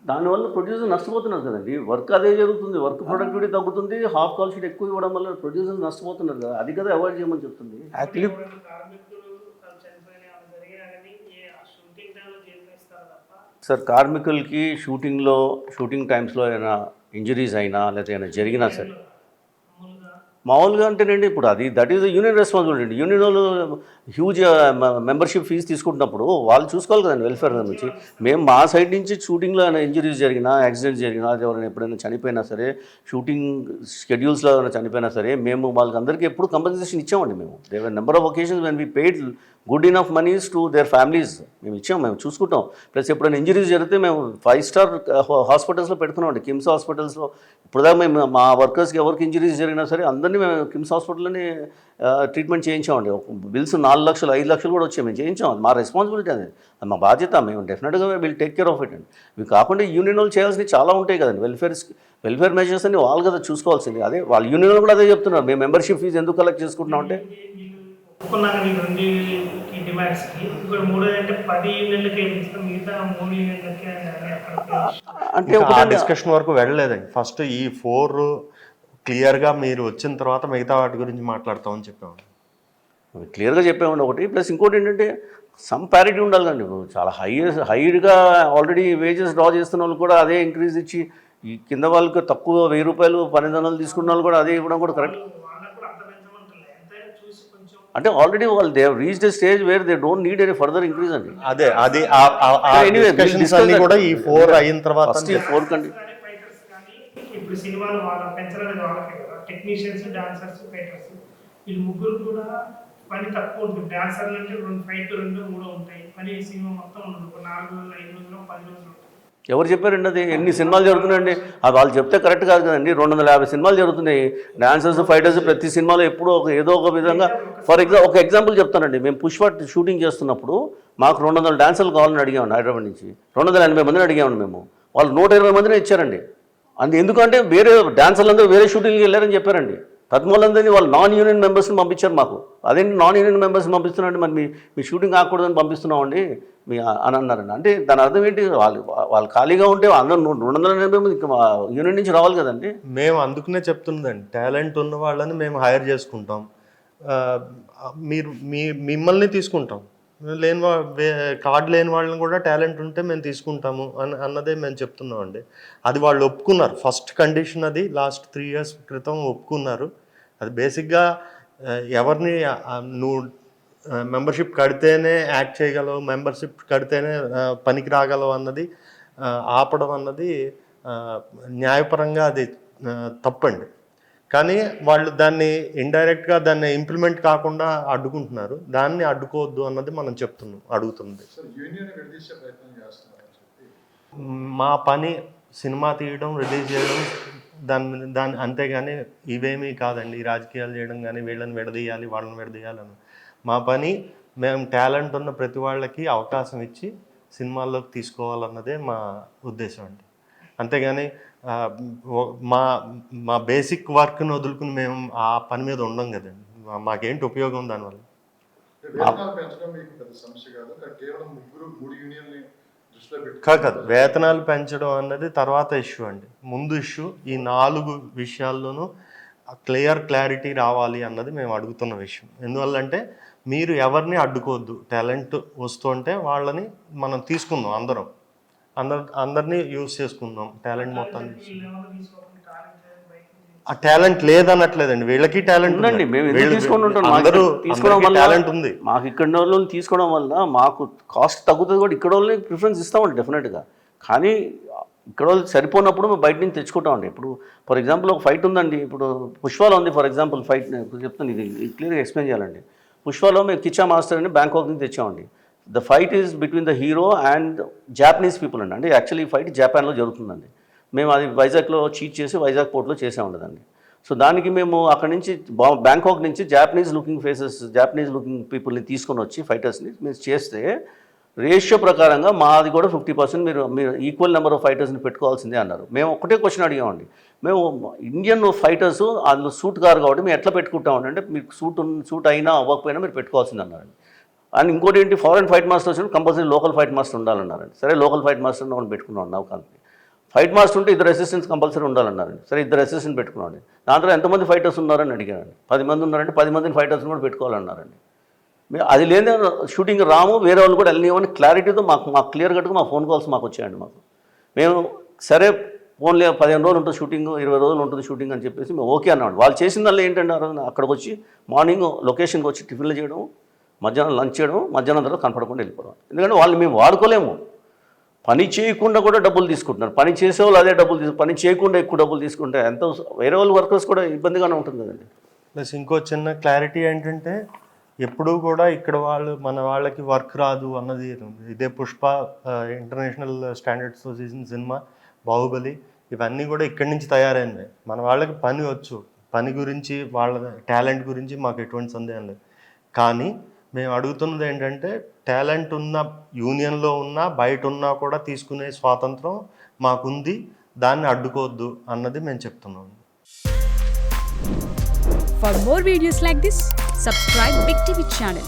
దానివల్ల ప్రొడ్యూసర్ నష్టపోతున్నారు కదండి, వర్క్ అదే జరుగుతుంది, వర్క్ ప్రొడక్టివిటీ తగ్గుతుంది, హాఫ్ కాల్ షీట్ ఎక్కువ ఇవ్వడం వల్ల ప్రొడ్యూసర్స్ నష్టపోతున్నారు కదా, అది కదా అవాయిడ్ చేయమని చెప్తుంది. యాక్చువల్లీ సార్ కార్మికులకి షూటింగ్ టైమ్స్లో ఏమైనా ఇంజరీస్ అయినా లేకపోతే ఏమైనా జరిగినా సరే మామూలుగా అంటేనండి, ఇప్పుడు దట్ ఈస్ యూనియన్ రెస్పాన్సిబిలిటీ అండి. యూనియన్ వాళ్ళు హ్యూజ్ మెంబర్షిప్ ఫీజు తీసుకుంటున్నప్పుడు వాళ్ళు చూసుకోవాలి కదండి వెల్ఫేర్ నుంచి. మేము మా సైడ్ నుంచి షూటింగ్లో ఏమైనా ఇంజరీస్ జరిగినా, యాక్సిడెంట్స్ జరిగినా, ఎవరైనా ఎప్పుడైనా చనిపోయినా సరే, షూటింగ్ షెడ్యూల్స్లో ఏమైనా చనిపోయినా సరే, మేము వాళ్ళకి అందరికీ ఎప్పుడు కంపెన్సేషన్ ఇచ్చామండి. మేము there were number of occasions when we paid good enough moneys to their families మేము ఇచ్చాము, మేము చూసుకుంటాం. ప్లస్ ఎప్పుడైనా ఇంజరీస్ జరిగితే మేము 5-star హాస్పిటల్స్లో పెడుతున్నామండి, కిమ్స్ హాస్పిటల్స్లో. ఇప్పుడుదా మేము మా వర్కర్స్కి ఎవరికి ఇంజరీస్ జరిగినా సరే అందరినీ మేము కిమ్స్ హాస్పిటల్లోనే ట్రీట్మెంట్ చేయించామండి. బిల్స్ 4 లక్షలు 5 లక్షలు కూడా వచ్చాయి, మేము చేయించాం. అది మా రెస్పాన్సిబిలిటీ, అది మా బాధ్యత. మేము డెఫినెట్గా will take care of it అండి. ఇవి కాకుండా యూనియన్ వాళ్ళు చేయాల్సినవి చాలా ఉంటాయి కదండి. వెల్ఫేర్ మెజర్స్ అన్ని వాళ్ళు కదా చూసుకోవాల్సింది. అదే వాళ్ళ యూనియన్ వాళ్ళు కూడా అదే చెప్తున్నారు, మేము మెంబర్షిప్ ఫీజు ఎందుకు కలెక్ట్ చేసుకుంటున్నాం అంటే ఒప్పుకున్నాక మీకు 2 డిమాండ్స్కి ఇప్పుడు 3 అంటే 10 నెలలకే మిగతా 3 నెలలకే అంటే డిస్కషన్ వరకు వెళ్ళలేదండి. ఫస్ట్ ఈ 4 క్లియర్గా మీరు వచ్చిన తర్వాత మిగతా వాటి గురించి మాట్లాడతామని చెప్పాము. క్లియర్గా చెప్పామండి ఒకటి. ప్లస్ ఇంకోటి ఏంటంటే సమ్ ప్యారిటీ ఉండాలి కండి. చాలా హైగా ఆల్రెడీ వేజెస్ డ్రా చేస్తున్న వాళ్ళు కూడా అదే ఇంక్రీజ్ ఇచ్చి, ఈ కింద వాళ్ళకి తక్కువ 1000 రూపాయలు 1200 తీసుకున్న వాళ్ళు కూడా అదే ఇవ్వడం కూడా కరెక్ట్. అంటే ఆల్రెడీ వాళ్ళు they reached a stage where they don't need any further increase అండి. అదే కూడా ఈ 4 అయిన తర్వాత ఇప్పుడు సినిమాలు వాళ్ళ పెంచడానికి వాళ్ళకే కదా, టెక్నీషియన్స్, డాన్సర్స్, ఫైటర్స్ వీళ్ళు ముగ్గురు కూడా పని తక్కువ ఉంటుంది. డాన్సర్లు అంటే 2 ఫైట్ 2-3 ఉంటాయి, పని సినిమా మొత్తం ఉండదు. 4 రోజులు 5 రోజులు 10 రోజులు ఉంటుంది. ఎవరు చెప్పారండి అది? ఎన్ని సినిమాలు జరుగుతున్నాయండి, అది వాళ్ళు చెప్తే కరెక్ట్ కాదు కదండి. 250 సినిమాలు జరుగుతున్నాయి, డాన్సర్స్, ఫైటర్స్ ప్రతి సినిమాలో ఎప్పుడో ఏదో ఒక విధంగా. ఒక ఎగ్జాంపుల్ చెప్తానండి. మేము పుష్ప షూటింగ్ చేస్తున్నప్పుడు మాకు 200 డాన్సర్లు కావాలని అడిగామండి. హైదరాబాద్ నుంచి 280 మందిని అడిగామండి మేము. వాళ్ళు 120 మందిని ఇచ్చారండి. ఎందుకంటే వేరే డాన్సర్లందరూ వేరే షూటింగ్కి వెళ్ళారని చెప్పారండి. తత్మూలందరినీ వాళ్ళు నాన్ యూనియన్ మెంబర్స్ని పంపించారు మాకు. అదేంటి నాన్ యూనియన్ మెంబర్స్ని పంపిస్తున్నారండి, మరి మీ షూటింగ్ ఆగకూడదని పంపిస్తున్నామండి అని అన్నారండి. అంటే దాని అర్థం ఏంటి, వాళ్ళు ఖాళీగా ఉంటే అందరూ 280 మంది యూనియన్ నుంచి రావాలి కదండి. మేము అందుకునే చెప్తుందండి, టాలెంట్ ఉన్న వాళ్ళని మేము హైర్ చేసుకుంటాం, మీరు మిమ్మల్ని తీసుకుంటాం, కార్డు లేని వాళ్ళని కూడా టాలెంట్ ఉంటే మేము తీసుకుంటాము అన్నదే మేము చెప్తున్నాం అండి. అది వాళ్ళు ఒప్పుకున్నారు. ఫస్ట్ కండిషన్ అది లాస్ట్ 3 years క్రితం ఒప్పుకున్నారు. అది బేసిక్గా ఎవరిని నువ్వు మెంబర్షిప్ కడితేనే యాక్ట్ చేయగలవు, మెంబర్షిప్ కడితేనే పనికి రాగలవు అన్నది ఆపడం అన్నది న్యాయపరంగా అది తప్పండి. కానీ వాళ్ళు దాన్ని ఇండైరెక్ట్గా దాన్ని ఇంప్లిమెంట్ కాకుండా అడ్డుకుంటున్నారు. దాన్ని అడ్డుకోవద్దు అన్నది మనం అడుగుతుంది. మా పని సినిమా తీయడం, రిలీజ్ చేయడం, దాన్ని అంతేగాని ఇవేమీ కాదండి. రాజకీయాలు చేయడం కానీ వీళ్ళని విడదీయాలి వాళ్ళని విడదీయాలని మా పని. మేము టాలెంట్ ఉన్న ప్రతి వాళ్ళకి అవకాశం ఇచ్చి సినిమాల్లోకి తీసుకోవాలన్నదే మా ఉద్దేశం అండి. అంతేగాని మా బేసిక్ వర్క్ని వదులుకుని మేము ఆ పని మీద ఉండం కదండి. మాకేంటి ఉపయోగం దానివల్ల? కాదు, వేతనాలు పెంచడం అన్నది తర్వాత ఇష్యూ అండి. ముందు ఇష్యూ ఈ 4 విషయాల్లోనూ క్లారిటీ రావాలి అన్నది మేము అడుగుతున్న విషయం. ఎందువల్లంటే మీరు ఎవరిని అడ్డుకోవద్దు. టాలెంట్ వస్తుంటే వాళ్ళని మనం తీసుకుందాం, అందరినీ యూజ్ చేసుకుందాం. టాలెంట్ మొత్తాన్ని ఆ టాలెంట్ లేదనట్లేదండి, వీళ్ళకి టాలెంట్ ఉందండి. మేము తీసుకోవడం టాలెంట్ ఉంది. మాకు ఇక్కడ వాళ్ళని తీసుకోవడం వల్ల మాకు కాస్ట్ తగ్గుతుంది కూడా. ఇక్కడ వాళ్ళని ప్రిఫరెన్స్ ఇస్తామండి డెఫినెట్గా. కానీ ఇక్కడ వాళ్ళు సరిపోయినప్పుడు మేము బయట నుంచి తెచ్చుకుంటామండి. ఇప్పుడు ఫర్ ఎగ్జాంపుల్ ఒక ఫైట్ ఉందండి, ఇప్పుడు పుష్పాలో ఉంది ఫర్ ఎగ్జాంపుల్ ఫైట్ చెప్తాను, ఇది క్లియర్గా ఎక్స్ప్లెయిన్ చేయాలండి. పుష్పాలో మేము కిచ్చా మాస్టర్ అని బ్యాంకాక్ నుంచి తెచ్చామండి. The fight is between the hero and Japanese people అండి. అంటే యాక్చువల్లీ ఈ ఫైట్ జపాన్లో జరుగుతుందండి. మేము అది వైజాగ్లో చీట్ చేసి వైజాగ్ పోర్ట్లో చేసామండి. సో దానికి మేము అక్కడి నుంచి బ్యాంకాక్ నుంచి జాపనీస్ లుకింగ్ పీపుల్ని తీసుకొని వచ్చి ఫైటర్స్ని మీరు చేస్తే రేషియో ప్రకారంగా మాది కూడా 50% మీరు ఈక్వల్ నెంబర్ ఆఫ్ ఫైటర్స్ని పెట్టుకోవాల్సిందే అన్నారు. మేము ఒకటే క్వశ్చన్ అడిగామండి, మేము ఇండియన్ ఫైటర్స్ అందులో సూట్ కారు కాబట్టి మేము ఎట్లా పెట్టుకుంటామండి అంటే మీకు సూట్ అయినా అవ్వకపోయినా మీరు పెట్టుకోవాల్సింది అన్నారండి. అండ్ ఇంకోటి ఏంటి, ఫారెన్ ఫైట్ మాస్టర్ వచ్చినప్పుడు కంపల్సరీ లోకల్ ఫైట్ మాస్టర్ ఉండాలన్నారండి. సరే లోకల్ ఫైట్ మాస్టర్ మనం పెట్టుకున్నాం నౌకాన్ని. ఫైట్ మాస్టర్ ఉంటే 2 అసిస్టెంట్స్ కంపల్సరీ ఉండాలన్నారండి. సరే 2 అసిస్టెంట్ పెట్టుకున్నాండి. దాంట్లో ఎంతమంది ఫైటర్స్ ఉన్నారని అడిగానండి. 10 మంది ఉన్నారంటే 10 మందిని ఫైటర్స్ని కూడా పెట్టుకోవాలన్నారండి. అది లేదే షూటింగ్ రాము, వేరే వాళ్ళు కూడా వెళ్ళనివ్వని క్లారిటీతో మాకు క్లియర్ కట్గా మా ఫోన్ కాల్స్ మాకు వచ్చాయండి. మేము సరే ఫోన్లే 15 రోజులు ఉంటుంది షూటింగ్, 20 రోజులు ఉంటుంది షూటింగ్ అని చెప్పేసి మేము ఓకే అన్నాడు. వాళ్ళు చేసిన దానిలో ఏంటంటే అక్కడికి వచ్చి మార్నింగ్ లొకేషన్కి వచ్చి టిఫిన్లు చేయడం, మధ్యాహ్నం లంచ్ చేయడం, మధ్యాహ్నం తర్వాత కనపడకుండా వెళ్ళిపోవడం. ఎందుకంటే వాళ్ళు మేము వాడుకోలేము. పని చేయకుండా కూడా డబ్బులు తీసుకుంటున్నారు. పని చేసేవాళ్ళు అదే డబ్బులు పని చేయకుండా ఎక్కువ డబ్బులు తీసుకుంటే ఎంత వేరే వాళ్ళు వర్కర్స్ కూడా ఇబ్బందిగానే ఉంటుంది కదండి. ప్లస్ ఇంకో చిన్న క్లారిటీ ఏంటంటే ఎప్పుడూ కూడా ఇక్కడ మన వాళ్ళకి వర్క్ రాదు అన్నది ఇదే పుష్ప ఇంటర్నేషనల్ స్టాండర్డ్స్తో చేసిన సినిమా, బాహుబలి, ఇవన్నీ కూడా ఇక్కడి నుంచి తయారైనవి. మన వాళ్ళకి పని వచ్చు, పని గురించి వాళ్ళ టాలెంట్ గురించి మాకు ఎటువంటి సందేహం లేదు. కానీ మేము అడుగుతున్నది ఏంటంటే టాలెంట్ ఉన్న యూనియన్లో ఉన్నా బయట ఉన్నా కూడా తీసుకునే స్వాతంత్రం మాకుంది, దాన్ని అడ్డుకోవద్దు అన్నది మేము చెప్తున్నాం. For more videos like this, subscribe Big TV channel.